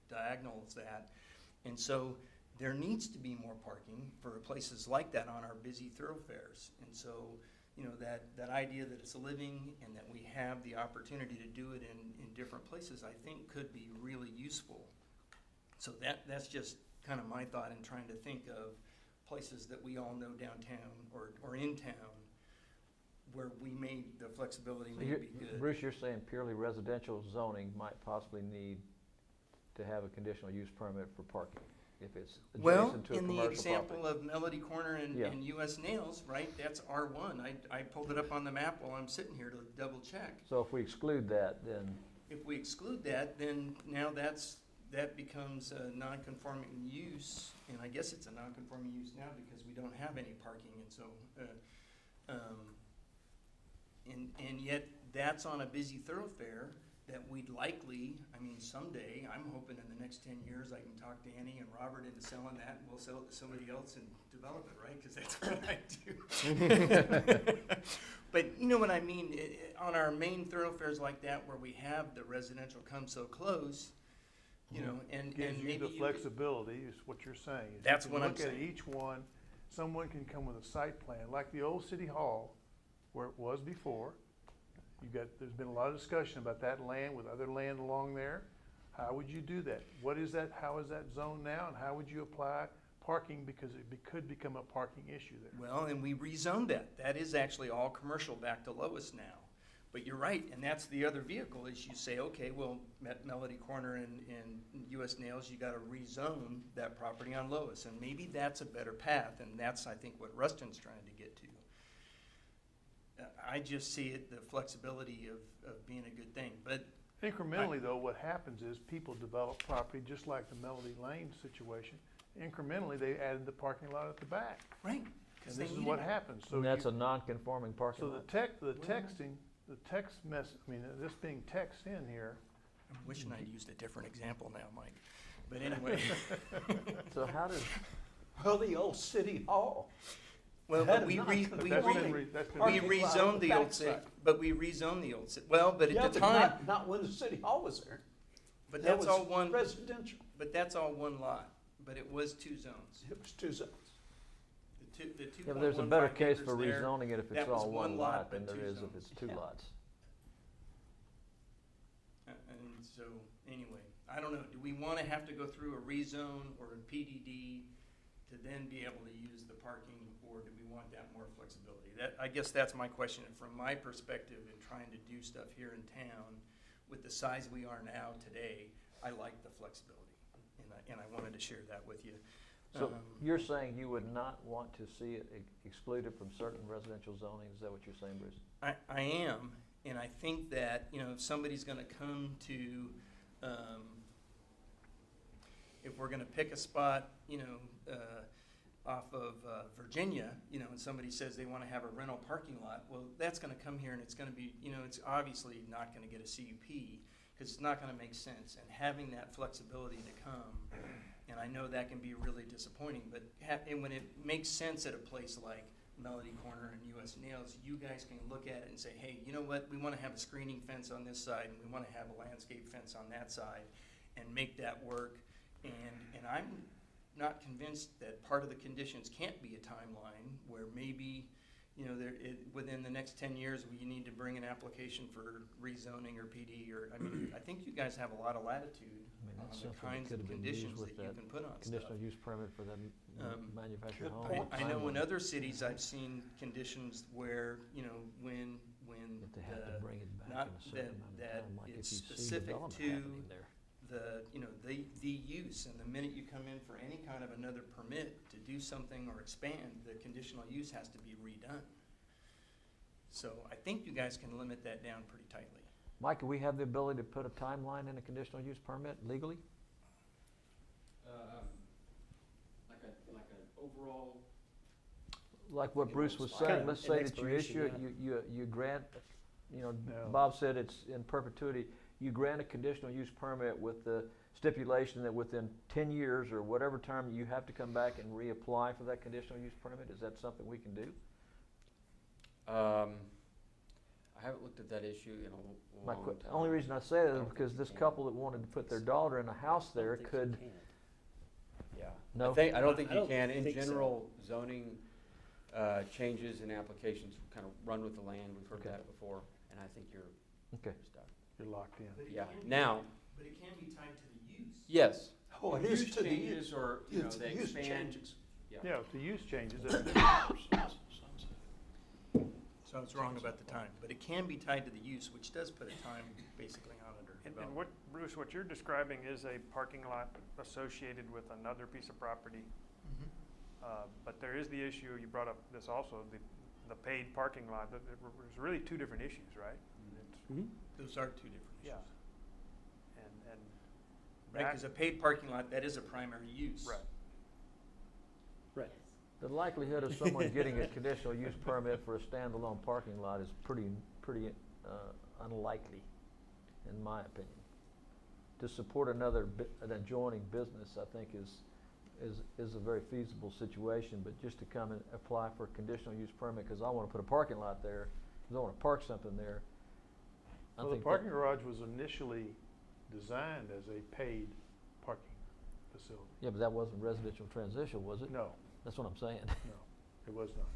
diagonals that. And so there needs to be more parking for places like that on our busy thoroughfares. And so, that idea that it's a living and that we have the opportunity to do it in different places, I think could be really useful. So that's just kind of my thought in trying to think of places that we all know downtown or in town where the flexibility may be good. Bruce, you're saying purely residential zoning might possibly need to have a conditional use permit for parking if it's adjacent to a commercial property. In the example of Melody Corner and US Nails, right, that's R1. I pulled it up on the map while I'm sitting here to double check. So if we exclude that, then... If we exclude that, then now that becomes a non-conforming use, and I guess it's a non-conforming use now because we don't have any parking, and so, and yet that's on a busy thoroughfare that we'd likely, someday, I'm hoping in the next 10 years I can talk Danny and Robert into selling that, and we'll sell it to somebody else and develop it, right? Because that's what I do. But you know what I mean? On our main thoroughfares like that, where we have the residential come so close, and Gives you maybe the flexibility, is what you're saying. is That's you what can I'm look at saying. each one, someone can come with a site plan, like the old city hall, where it was before. There's been a lot of discussion about that land with other land along there. How would you do that? What is that, how is that zoned now, and how would you apply parking, because could become a parking issue there? Well, and we rezoned that. That is actually all commercial back to Lois now. But you're right, and that's the other vehicle, is you say, okay, well, Melody Corner and US Nails, you gotta rezone that property on Lois, and maybe that's a better path, and that's, I think, what Rustin's trying to get to. I just see it, the flexibility of being a good thing, but Incrementally, though, what happens is people develop property, just like the Melody Lane situation. Incrementally, they added the parking lot at the back. right, And because they this is need what it. happens. So And that's you- a non-conforming parking So lot. the text mess, I mean, this being text in here, I'm wishing I'd used a different example now, Mike. But anyway, So how does, Well, the old city hall. well, Had but we not re, con- we that's re, been, that's been. we Parking lot rezoned on the the old city, backside. but we rezoned the old city, well, but Yeah, at the but time, not when the city hall was there. but That that's was all one, residential. but that's all one lot, but it was two zones. It was 2 zones. The two yeah, but there's a better 1.15 case for acres there, rezoning it if it's that was all one one lot, lot than but there two is if zones. it's two Yeah. lots. And so, anyway, I don't know, do we wanna have to go through a rezone or a PDD to then be able to use the parking, or do we want that more flexibility? That, I guess that's my question, and from my perspective in trying to do stuff here in town, with the size we are now today, I like the flexibility, and I wanted to share that with you. So you're saying you would not want to see it excluded from certain residential zoning? Is that what you're saying, Bruce? I am, and I think that, you know, if somebody's gonna come to, if we're gonna pick a spot, you know, off of Virginia, you know, and somebody says they wanna have a rental parking lot, well, that's gonna come here and it's gonna be, you know, it's obviously not gonna get a CUP, because it's not gonna make sense, and having that flexibility to come, and I know that can be really disappointing, but and when it makes sense at a place like Melody Corner and US Nails, you guys can look at it and say, hey, you know what, we wanna have a screening fence on this side, and we wanna have a landscape fence on that side, and make that work, and I'm not convinced that part of the conditions can't be a timeline, where maybe, you know, within the next 10 years, we need to bring an application for rezoning or PD, or, I mean, I think you guys have a lot of latitude I mean, on that's the something that kinds could of have been used conditions with that you that can put on stuff. conditional use permit for that manufactured good home. point. I know in timeline. other cities, I've seen conditions where, you know, when If they have to bring it back not in a certain amount of that time, like if you it's see specific development to happening there. you know, the use, and the minute you come in for any kind of another permit to do something or expand, the conditional use has to be redone. So I think you guys can limit that down pretty tightly. Mike, do we have the ability to put a timeline in a conditional use permit legally? Like an overall, Like what It Bruce won't was expire. saying, An let's say that you expiration, issue it, yeah. you grant, you know, No. Bob said it's in perpetuity. You grant a conditional use permit with the stipulation that within 10 years or whatever term, you have to come back and reapply for that conditional use permit. Is that something we can do? I haven't looked at that issue in a My long que- time. only reason I say that I is don't because think this you can. couple that wanted to put their daughter in a house there could, Yeah. No? I don't think I you don't can. In think so. general, zoning, changes and applications kind of run with the land. We've heard Okay. that before, and I think you're okay. stuck. You're locked in. Yeah. Now, But it can be tied to the use. yes. Oh, it Use is to the changes use. or, you know, It's they use expand. changes. Yeah, if the use changes, that's different. So I was wrong about the time, but it can be tied to the use, which does put a time basically on it or And development. what, Bruce, what you're describing is a parking lot associated with another piece of property. But there is the issue, you brought up this also, the paid parking lot, there's really two different issues, right? It's- Those are two different issues. Yeah. And Right, because a paid parking lot, that is a primary use. Right. The likelihood of someone getting a conditional use permit for a standalone parking lot is pretty unlikely, in my opinion. To support an adjoining business, I think is a very feasible situation, but just to come and apply for a conditional use permit, because I want to put a parking lot there, because I want to park something there. I Well, the think parking garage was initially designed as a paid parking facility. Yeah, but that wasn't residential transition, was it? No, That's what I'm saying. no, it was not.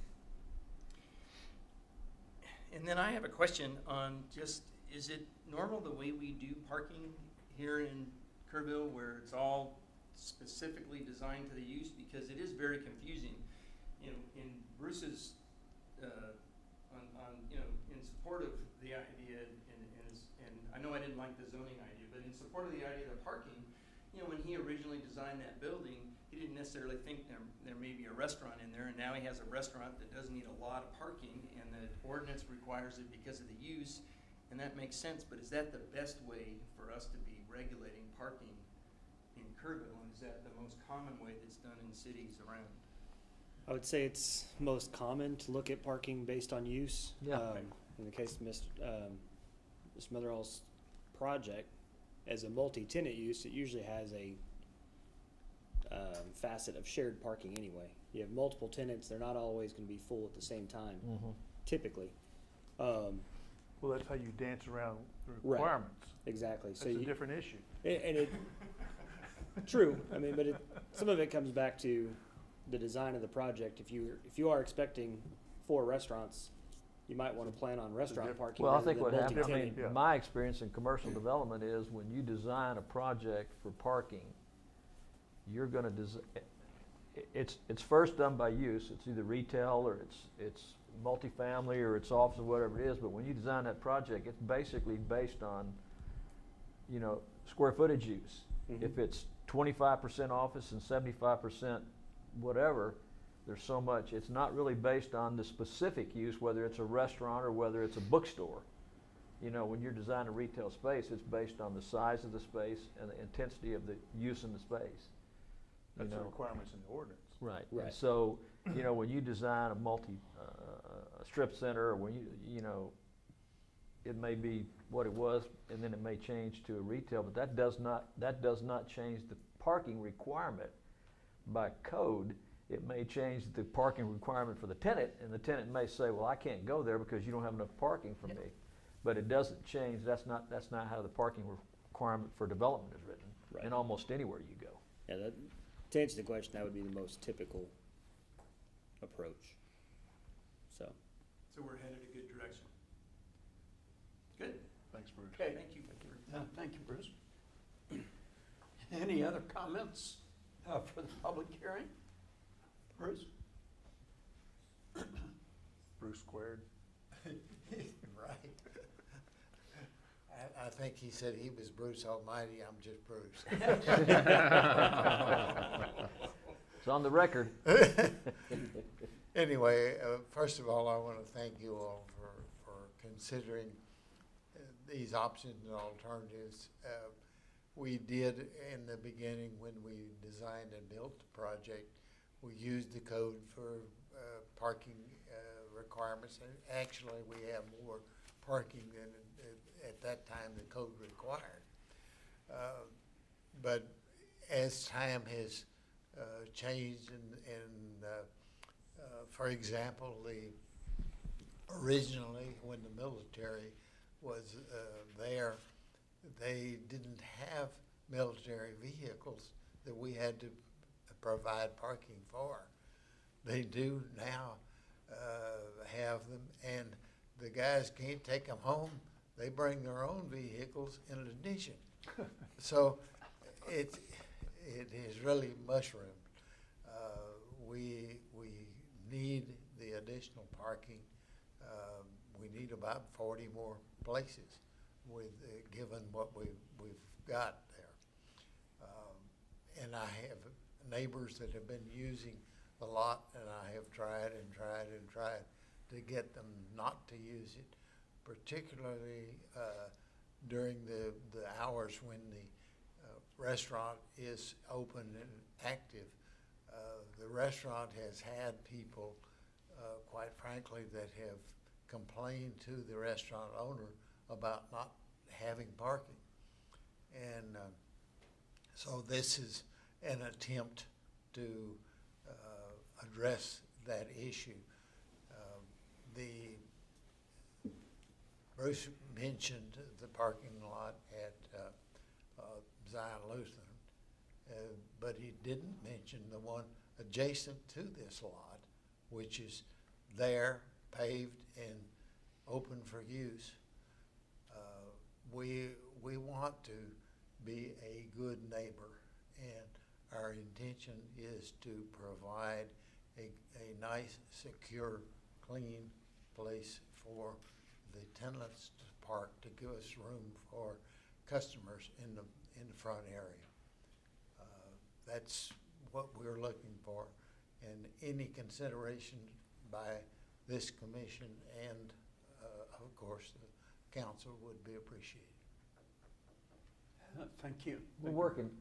And then I have a question on just, is it normal the way we do parking here in Kerrville where it's all specifically designed to the use, because it is very confusing. You know, in Bruce's, in support of the idea, and I know I didn't like the zoning idea, but in support of the idea of parking, you know, when he originally designed that building, he didn't necessarily think there may be a restaurant in there, and now he has a restaurant that doesn't need a lot of parking, and the ordinance requires it because of the use, and that makes sense. But is that the best way for us to be regulating parking in Kerrville, and is that the most common way that's done in cities around? I would say it's most common to look at parking based on use. Yeah. In the case of Ms. Motherall's project, as a multi-tenant use, it usually has a facet of shared parking anyway. You have multiple tenants; they're not always going to be full at the same time, typically. Well, that's how you dance around the Right. requirements. Exactly. That's a different issue. And it true. I mean, but some of it comes back to the design of the project. If you are expecting 4 restaurants, you might want to plan on restaurant parking. Well, I rather think than what happens, multi-tenant. Yeah. my experience in commercial development is when you design a project for parking, you're gonna it's first done by use. It's either retail or it's multifamily or it's office or whatever it is, but when you design that project, it's basically based on, you know, square footage use. If it's 25% office and 75% whatever, there's so much. It's not really based on the specific use, whether it's a restaurant or whether it's a bookstore. You know, when you're designing a retail space, it's based on the size of the space and the intensity of the use in the space. That's the requirements in the ordinance. Right. Right. And so, you know, when you design a strip center, or when you know, it may be what it was, and then it may change to a retail, but that does not change the parking requirement by code. It may change the parking requirement for the tenant, and the tenant may say, well, I can't go there because you don't have enough parking for me. But it doesn't change. That's not how the parking requirement for development is written. Right. In almost anywhere you go. Yeah, to answer the question, that would be the most typical approach. So we're headed a good direction. Good. Thanks, Bruce. Okay, thank you. Thank you, Bruce. Any other comments for the public hearing? Bruce? Bruce squared. Right. I think he said he was Bruce Almighty, I'm just Bruce. It's on the record. Anyway, first of all, I want to thank you all for considering these options and alternatives. We did in the beginning, when we designed and built the project, we used the code for parking requirements. And actually, we have more parking than at that time the code required. But as time has changed, and for example, originally when the military was there, they didn't have military vehicles that we had to provide parking for. They do now have them, and the guys can't take them home. They bring their own vehicles in addition. So it has really mushroomed. We need the additional parking. We need about 40 more places with given what we've got there. And I have neighbors that have been using the lot, and I have tried and tried and tried to get them not to use it, particularly during the hours when the restaurant is open and active. The restaurant has had people, quite frankly, that have complained to the restaurant owner about not having parking. And so this is an attempt to address that issue. Bruce mentioned the parking lot at Zion Lutheran, but he didn't mention the one adjacent to this lot, which is there, paved and open for use. We want to be a good neighbor. And our intention is to provide a nice, secure, clean place for the tenants to park, to give us room for customers in the front area. That's what we're looking for, and any consideration by this commission and, of course, the council would be appreciated. Thank you. We're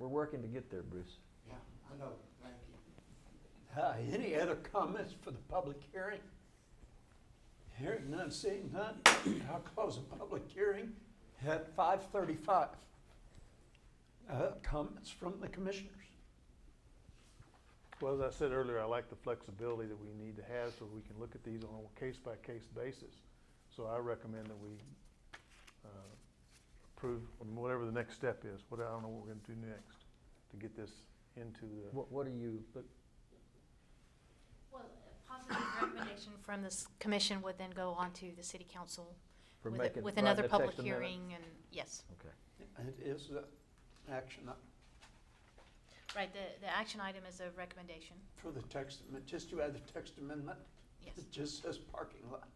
working to get there, Bruce. Yeah, I know. Thank you. Any other comments for the public hearing? Hearing none, seeing none, I'll close the public hearing at 5:35. Comments from the commissioners? Well, as I said earlier, I like the flexibility that we need to have so we can look at these on a case-by-case basis. So I recommend that we approve whatever the next step is. I don't know what we're going to do next to get this into the. What do you, Well, a positive recommendation from this commission would then go on to the city council for with, making, with writing another a public text amendment? hearing, and yes. Okay. It is action Right, the action item is a recommendation. for the text amendment. Just to add the text amendment, Yes, it just says parking lot.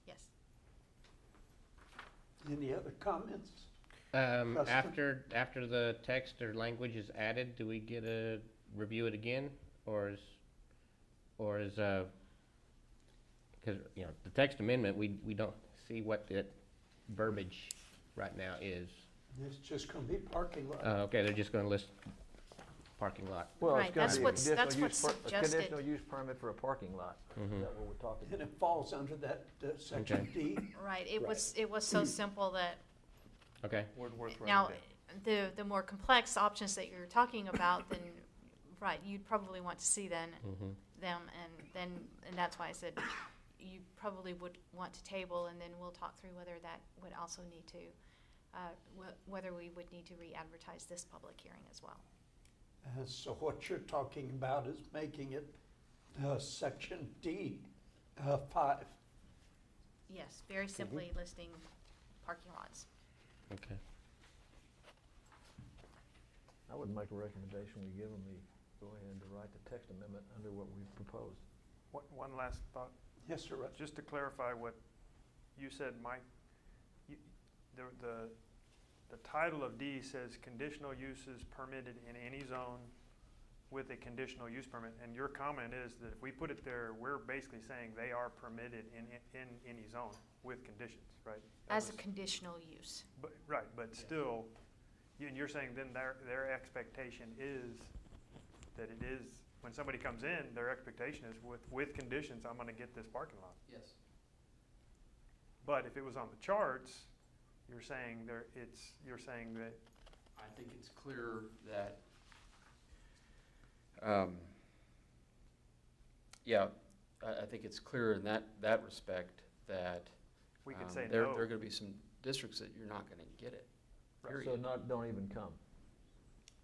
yes. Any other comments? After the text or language is added, do we get to review it again, or is because the text amendment, we don't see what the verbiage right now is. It's just going to be parking lot. Okay, they're just going to list parking lot. Well, Right, it's gonna that's be a what's- that's conditional what's use a suggested. conditional use permit for a parking lot. Mhm. Is that what we're talking And about? it falls under that section D. Right, it was so simple that Okay. Word worth writing now, down. the more complex options that you're talking about, then, right, you'd probably want to see then Mm-hmm. them, and that's why I said you probably would want to table, and then we'll talk through whether that would also need to, whether we would need to re-advertise this public hearing as well. So what you're talking about is making it section D, 5. Yes, very simply listing parking lots. Okay. I would make a recommendation, we give them go ahead to write the text amendment under what we've proposed. One last thought. Yes, sir. Russ. Just to clarify what you said, Mike, the title of D says conditional uses permitted in any zone with a conditional use permit, and your comment is that if we put it there, we're basically saying they are permitted in any zone with conditions, right? As a conditional use. But, right, but still, and you're saying then their expectation is that it is, when somebody comes in, their expectation is with conditions, I'm gonna get this parking lot. Yes. But if it was on the charts, you're saying that I think it's clear that, I think it's clear in that respect that we could say there no. are going to be some districts that you're not going to get it. Right. So don't even come.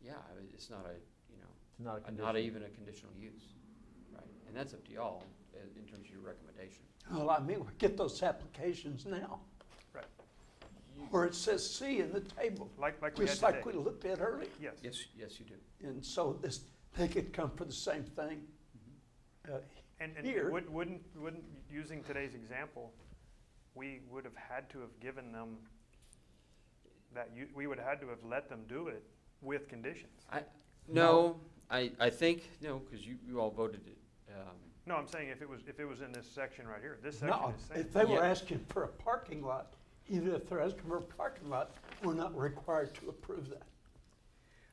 Yeah, I mean, it's not a, It's not a condition. not even a conditional use, right? And that's up to y'all in terms of your recommendation. Well, I mean, we get those applications now. Right. Where it says C in the table, Like we had just today. like we looked at earlier. Yes. Yes, you do. And so they could come for the same thing And here. wouldn't using today's example, we would have had to have given them we would have had to have let them do it with conditions. No, I think, because you all voted it. No, I'm saying if it was in this section right here, this section No, is saying. if they were Yeah. asking for a parking lot, even if they're asking for a parking lot, we're not required to approve that,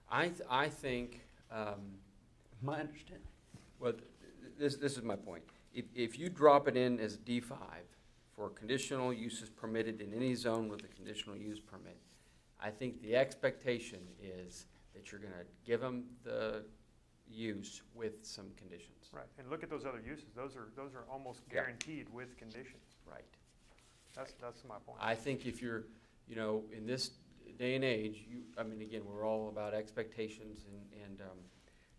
I think, my understanding. well, this is my point. If you drop it in as D5 for conditional uses permitted in any zone with a conditional use permit, I think the expectation is that you're going to give them the use with some conditions. Right, and look at those other uses. Those are almost Yeah. guaranteed with conditions. Right. That's my point. I think if you're, in this day and age, again, we're all about expectations and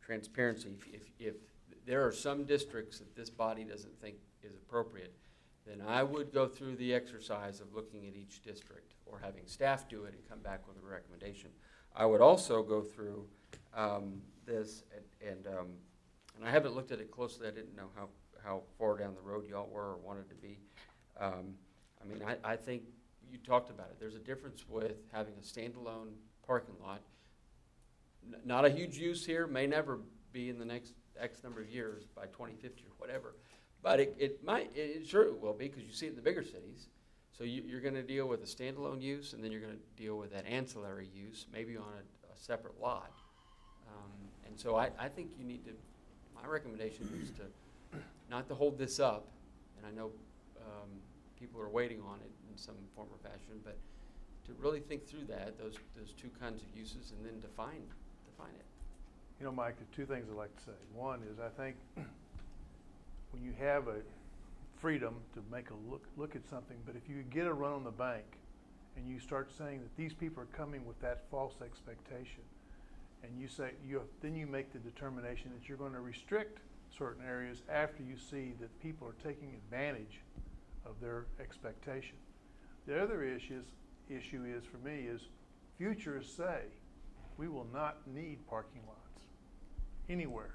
transparency. If there are some districts that this body doesn't think is appropriate, then I would go through the exercise of looking at each district or having staff do it and come back with a recommendation. I would also go through this, and I haven't looked at it closely. I didn't know how far down the road y'all were or wanted to be. I mean, I think you talked about it. There's a difference with having a standalone parking lot. Not a huge use here, may never be in the next X number of years, by 2050 or whatever. But it sure it will be, because you see it in the bigger cities. So you're going to deal with a standalone use, and then you're going to deal with that ancillary use, maybe on a separate lot. And so I think you need to, my recommendation is to not to hold this up, and I know people are waiting on it in some form or fashion, but to really think through that, those two kinds of uses, and then define it. You know, Mike, the two things I'd like to say. One is, I think when you have a freedom to make a look at something, but if you get a run on the bank and you start saying that these people are coming with that false expectation, and you say then you make the determination that you're going to restrict certain areas after you see that people are taking advantage of their expectation. The other issue is for me is futurists say we will not need parking lots anywhere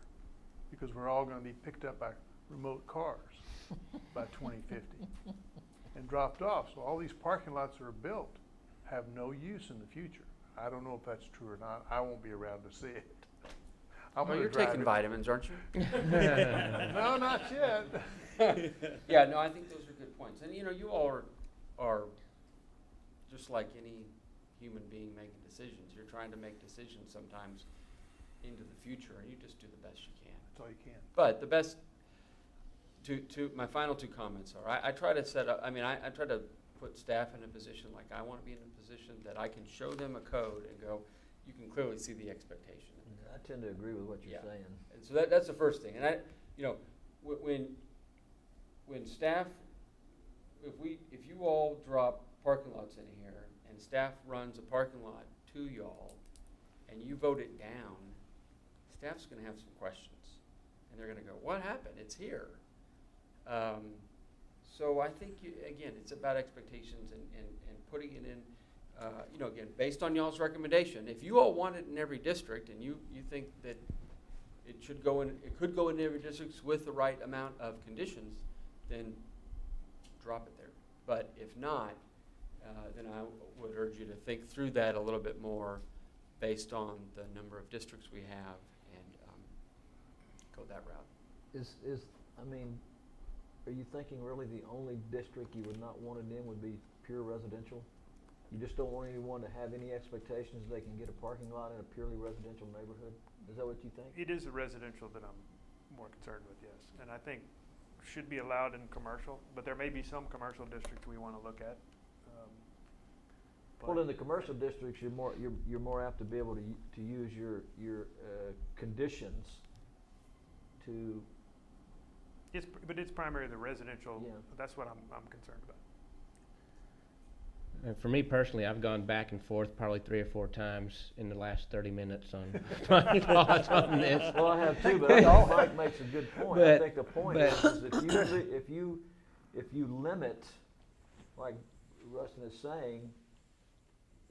because we're all going to be picked up by remote cars by 2050 and dropped off. So all these parking lots that are built have no use in the future. I don't know if that's true or not. I won't be around to see it. Well, you're taking vitamins, aren't you? No, not yet. Yeah, no, I think those are good points. And you know, you all are just like any human being making decisions. You're trying to make decisions sometimes into the future, and you just do the best you can. That's all you can. But the best, my final two comments are, I try to set up, I try to put staff in a position like I want to be in a position that I can show them a code and go, you can clearly see the expectation. I tend to agree with what you're saying. And so that's the first thing. And when staff, if you all drop parking lots in here and staff runs a parking lot to y'all and you vote it down, staff's going to have some questions. And they're going to go, what happened? It's here. So I think, again, it's about expectations and putting it in, again, based on y'all's recommendation. If you all want it in every district and you think that it could go in every district with the right amount of conditions, then drop it there. But if not, then I would urge you to think through that a little bit more based on the number of districts we have and go that route. Are you thinking really the only district you would not want it in would be pure residential? You just don't want anyone to have any expectations they can get a parking lot in a purely residential neighborhood? Is that what you think? It is the residential that I'm more concerned with, yes. And I think should be allowed in commercial, but there may be some commercial districts we want to look at. Well, in the commercial districts, you're more apt to be able to use your conditions to. But it's primarily the residential. Yeah. That's what I'm concerned about. For me personally, I've gone back and forth probably 3 or 4 times in the last 30 minutes on my thoughts on this. Well, I have too, but I think Mike makes a good point. I think the point is if you limit, like Rustin is saying,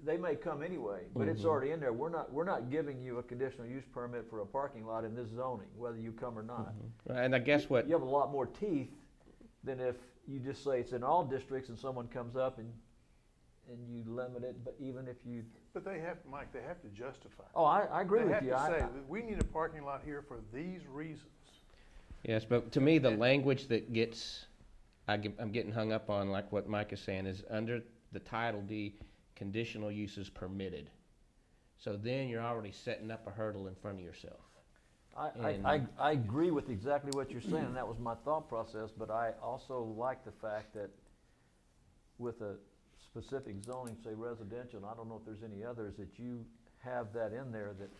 they may come anyway, but it's already in there. We're not giving you a conditional use permit for a parking lot in this zoning, whether you come or not. And I guess what you have a lot more teeth than if you just say it's in all districts and someone comes up and you limit it. But even if you, but they have, Mike, they have to justify. Oh, I agree with you. They have to say that we need a parking lot here for these reasons. Yes, but to me, the language that I'm getting hung up on, like what Mike is saying, is under the title D, conditional uses permitted. So then you're already setting up a hurdle in front of yourself. I agree with exactly what you're saying, and that was my thought process, but I also like the fact that with a specific zoning, say residential, and I don't know if there's any others, that you have that in there, that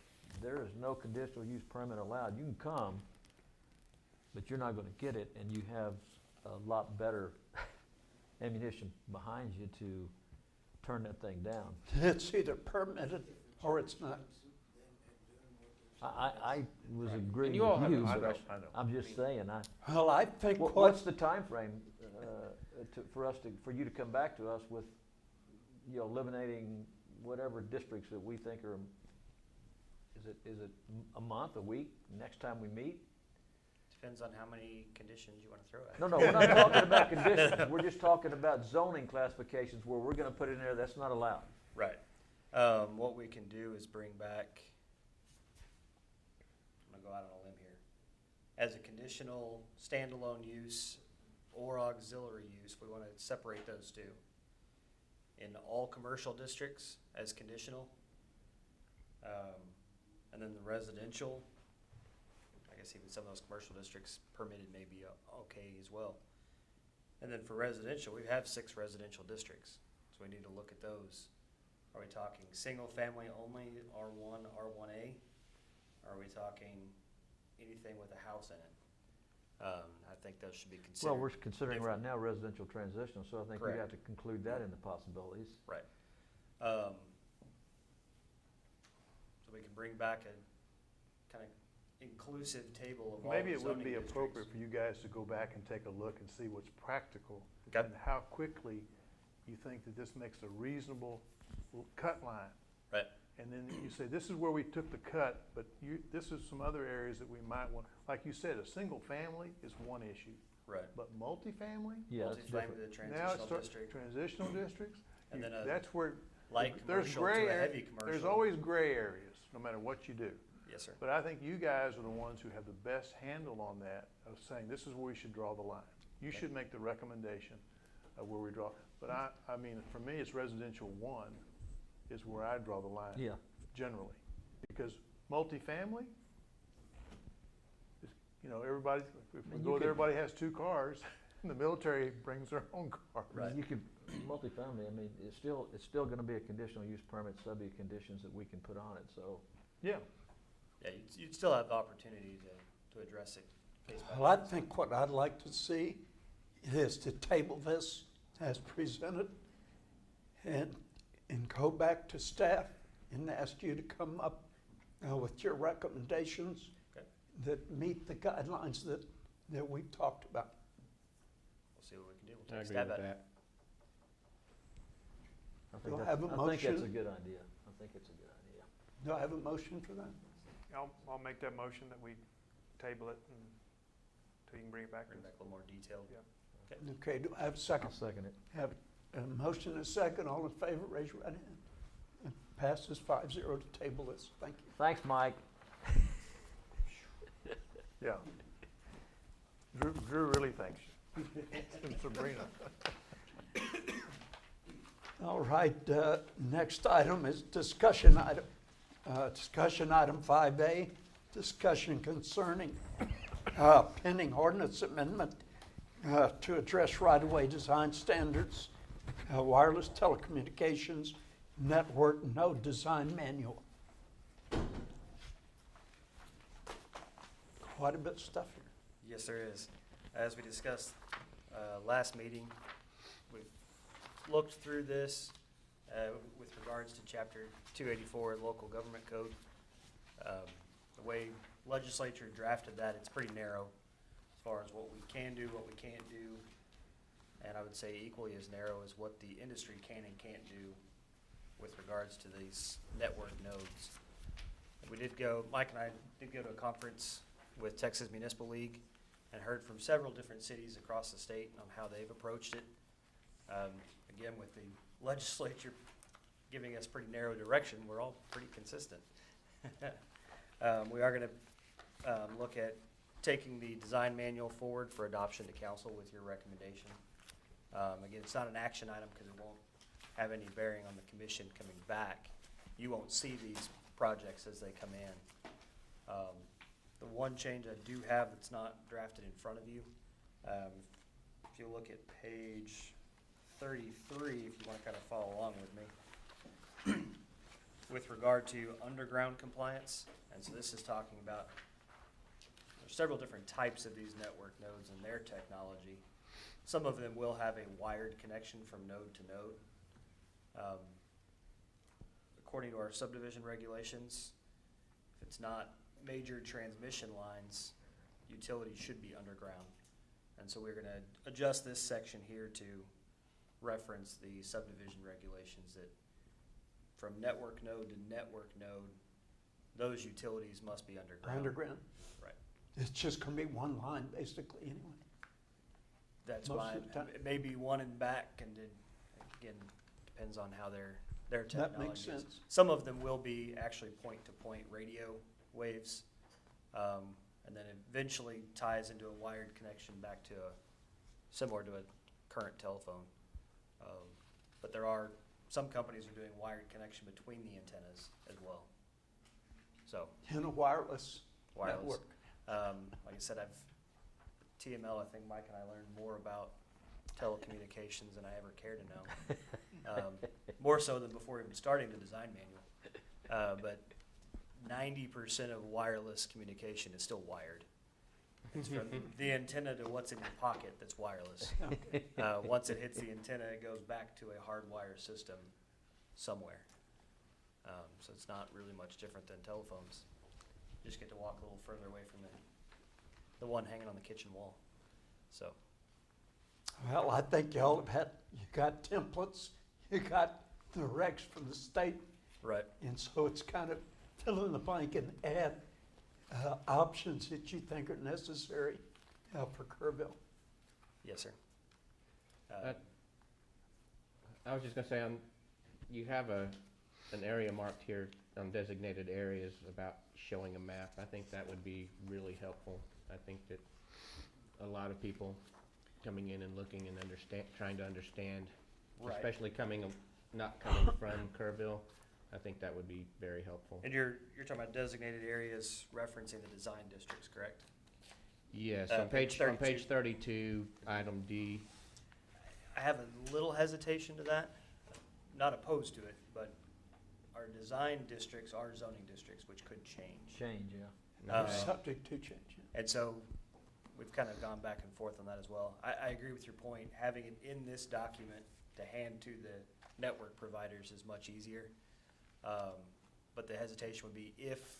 there is no conditional use permit allowed. You can come, but you're not going to get it, and you have a lot better ammunition behind you to turn that thing down. It's either permitted or it's not. I was agreeing you all with you, I but know. I'm just saying. Well, I think what's the time frame for you to come back to us with, eliminating whatever districts that we think are Is it a month, a week, next time we meet? Depends on how many conditions you want to throw at it. No, we're not talking about conditions. We're just talking about zoning classifications where we're gonna put in there that's not allowed. Right. What we can do is bring back, I'm gonna go out on a limb here. As a conditional standalone use or auxiliary use, we want to separate those two. In all commercial districts as conditional, and then the residential, I guess even some of those commercial districts permitted may be okay as well. And then for residential, we have 6 residential districts, so we need to look at those. Are we talking single family only, R1, R1A? Are we talking anything with a house in it? I think those should be considered. Well, we're considering right different. now residential transitional, so I think we Correct. have to conclude that in the possibilities. Right. So we can bring back a kind of inclusive table of all Maybe the it would zoning be districts. appropriate for you guys to go back and take a look and see what's practical Okay. and how quickly you think that this makes a reasonable cut line. Right. And then you say, this is where we took the cut, but this is some other areas that we might want, like you said, a single family is one issue, Right. but multifamily? Yeah, that's different. Multifamily, the Now it's transitional district, transitional districts, and then a that's where, light there's commercial gray to a area, heavy commercial. there's always gray areas, no matter what you do. Yes, sir. But I think you guys are the ones who have the best handle on that, of saying, this is where we should draw the line. You should make the recommendation of where we draw. But I mean, for me, it's residential 1 is where I draw the line. Yeah. Generally. Because multifamily, everybody, if we And go you there, could- everybody has 2 cars, and the military brings their own car. Right. You could, multifamily, I mean, it's still gonna be a conditional use permit, subject conditions that we can put on it, so. Yeah. Yeah, you'd still have the opportunity to address it case by Well, I case. think what I'd like to see is to table this as presented and go back to staff and ask you to come up with your recommendations Okay. that meet the guidelines that we've talked about. We'll see what we can do. We'll I take a agree stab with at it. that. I Do I think have a that's a motion? good idea. I think it's a good idea. Do I have a motion for that? I'll make that motion that we table it and till you can bring it back. Bring back a little more detailed. Yeah. Okay, do I have a I'll second? second it. Have a motion and a second. All in favor, raise your right hand. It passes 5-0 to table this. Thank you. Thanks, Mike. Yeah. Drew really thanks you. And Sabrina. All right, next item is discussion item. Discussion item 5A, discussion concerning pending ordinance amendment to address right-of-way design standards, wireless telecommunications, network node design manual. Quite a bit of stuff here. Yes, there is. As we discussed last meeting, we've looked through this with regards to Chapter 284 of the Local Government Code. The way legislature drafted that, it's pretty narrow as far as what we can do, what we can't do, and I would say equally as narrow as what the industry can and can't do with regards to these network nodes. Mike and I did go to a conference with Texas Municipal League and heard from several different cities across the state on how they've approached it. Again, with the legislature giving us pretty narrow direction, we're all pretty consistent. We are going to look at taking the design manual forward for adoption to council with your recommendation. Again, it's not an action item because it won't have any bearing on the commission coming back. You won't see these projects as they come in. The one change I do have that's not drafted in front of you, if you look at page 33, if you want to kind of follow along with me, with regard to underground compliance, and so this is talking about, there's several different types of these network nodes and their technology. Some of them will have a wired connection from node to node. According to our subdivision regulations, if it's not major transmission lines, utilities should be underground. And so we're going to adjust this section here to reference the subdivision regulations that from network node to network node, those utilities must be underground. Underground. Right. It's just gonna be one line basically anyway. That's Most why of the time. it may be one in back, and it, again, depends on how their technology That makes is. sense. Some of them will be actually point-to-point radio waves, and then eventually ties into a wired connection back to similar to a current telephone. But there are, some companies are doing wired connection between the antennas as well. So, In a wireless wireless. network. Like I said, TML, I think Mike and I learned more about telecommunications than I ever cared to know. More so than before even starting the design manual. But 90% of wireless communication is still wired. It's from the antenna to what's in your pocket that's wireless. Once it hits the antenna, it goes back to a hardwire system somewhere. So it's not really much different than telephones. You just get to walk a little further away from the one hanging on the kitchen wall. So, Well, I think y'all have had, you got templates, you got the regs from the state, right. and so it's kind of fill in the blank and add options that you think are necessary for Kerrville. Yes, sir. I was just gonna say, you have an area marked here on designated areas about showing a map. I think that would be really helpful. I think that a lot of people coming in and looking and trying to understand, Right. especially not coming from Kerrville, I think that would be very helpful. And you're talking about designated areas referencing the design districts, correct? Yes, on on page page 32, item D. I have a little hesitation to that. Not opposed to it, but our design districts are zoning districts, which could change. Change, yeah. Okay. Subject to change. And so we've kind of gone back and forth on that as well. I agree with your point. Having it in this document to hand to the network providers is much easier. But the hesitation would be if,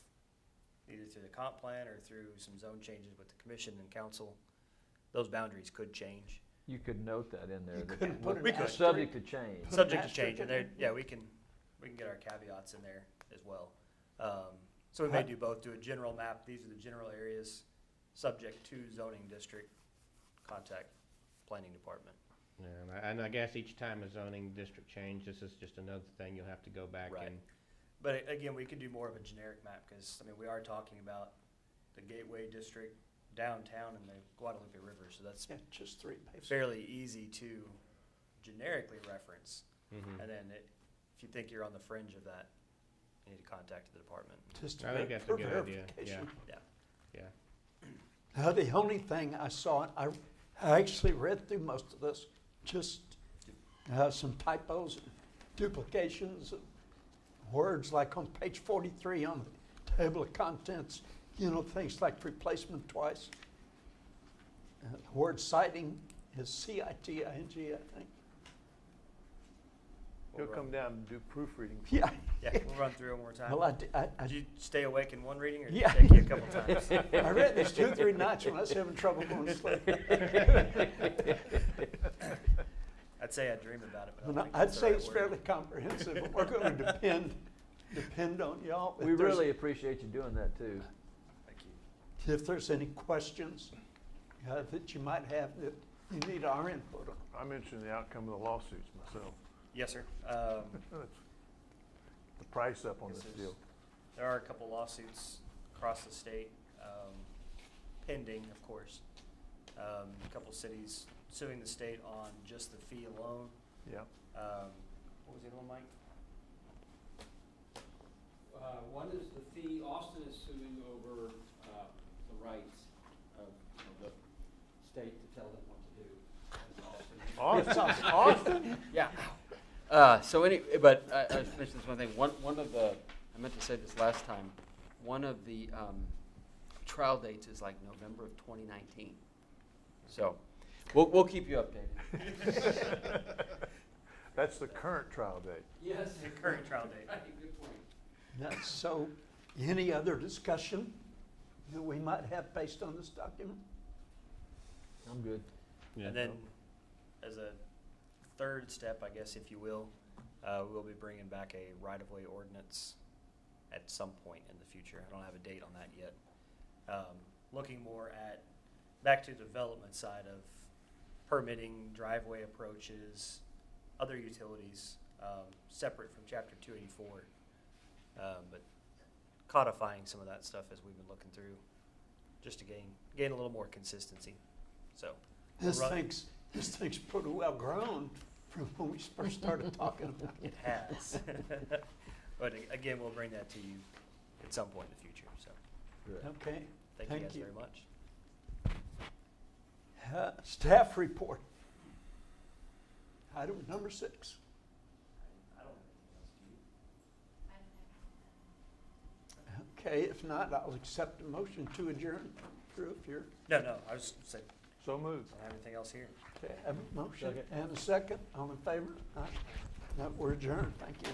either through the comp plan or through some zone changes with the commission and council, those boundaries could change. You could note that in there. You that couldn't put an we could- asterisk. Subject to change. Put an Subject to asterisk change, and in there, there? yeah, we can get our caveats in there as well. So we may do both, do a general map, these are the general areas, subject to zoning district, contact planning department. Yeah, and I guess each time a zoning district change, this is just another thing you'll have to go back Right. and. But again, we could do more of a generic map, because, I mean, we are talking about the Gateway District, downtown, and the Guadalupe River, so that's Yeah, just three basically. fairly easy to generically reference. Mhm. And then if you think you're on the fringe of that, you need to contact the department. Just I think that's a for good idea, verification. Yeah. The only thing I saw, I actually read through most of this, just some typos, and duplications of words, like on page 43 on the table of contents, things like replacement twice. The word citing is C-I-T-I-N-G, I think. He'll come down and do proofreading. Yeah. Yeah, we'll run through it one more time. Well, Did you stay awake in one reading, or did Yeah. it take you a couple times? I read this 2-3 nights when I was having trouble going to sleep. I'd say I dream about it, but I don't Well, think I'd that's the say right it's word. fairly comprehensive, but we're going to depend on y'all. If We there's- really appreciate you doing that too. Thank you. If there's any questions that you might have that you need our input on. I'm interested in the outcome of the lawsuits myself. Yes, sir. The price up on Yes, this there's- deal. There are a couple lawsuits across the state, pending, of course. A couple cities suing the state on just the fee alone. Yeah. What was the other one, Mike? One is the fee. Austin is suing over the rights of the state to tell them what to do. Austin, Austin? Yeah. But I mentioned this one thing. One of the, I meant to say this last time, one of the trial dates is like November of 2019. So we'll keep you updated. That's the current trial date. Yes. The current trial date. Good point. Yeah, so, any other discussion that we might have based on this document? I'm good. And then, as a third step, I guess, if you will, we'll be bringing back a right-of-way ordinance at some point in the future. I don't have a date on that yet. Looking more at, back to the development side of permitting, driveway approaches, other utilities, separate from Chapter 284. But codifying some of that stuff as we've been looking through, just to gain a little more consistency. So This Right. thing's pretty well grown from when we first started talking about it. it has. But again, we'll bring that to you at some point in the future. So Okay, thank you guys very much. Staff report. Item number 6. I don't have anything else, do you? Okay, if not, I'll accept a motion to adjourn. Drew, if you're, No, I was saying, So moved. I don't have anything else here. okay, have a motion Second. and a second. All in favor? Aye. Now, we're adjourned. Thank you.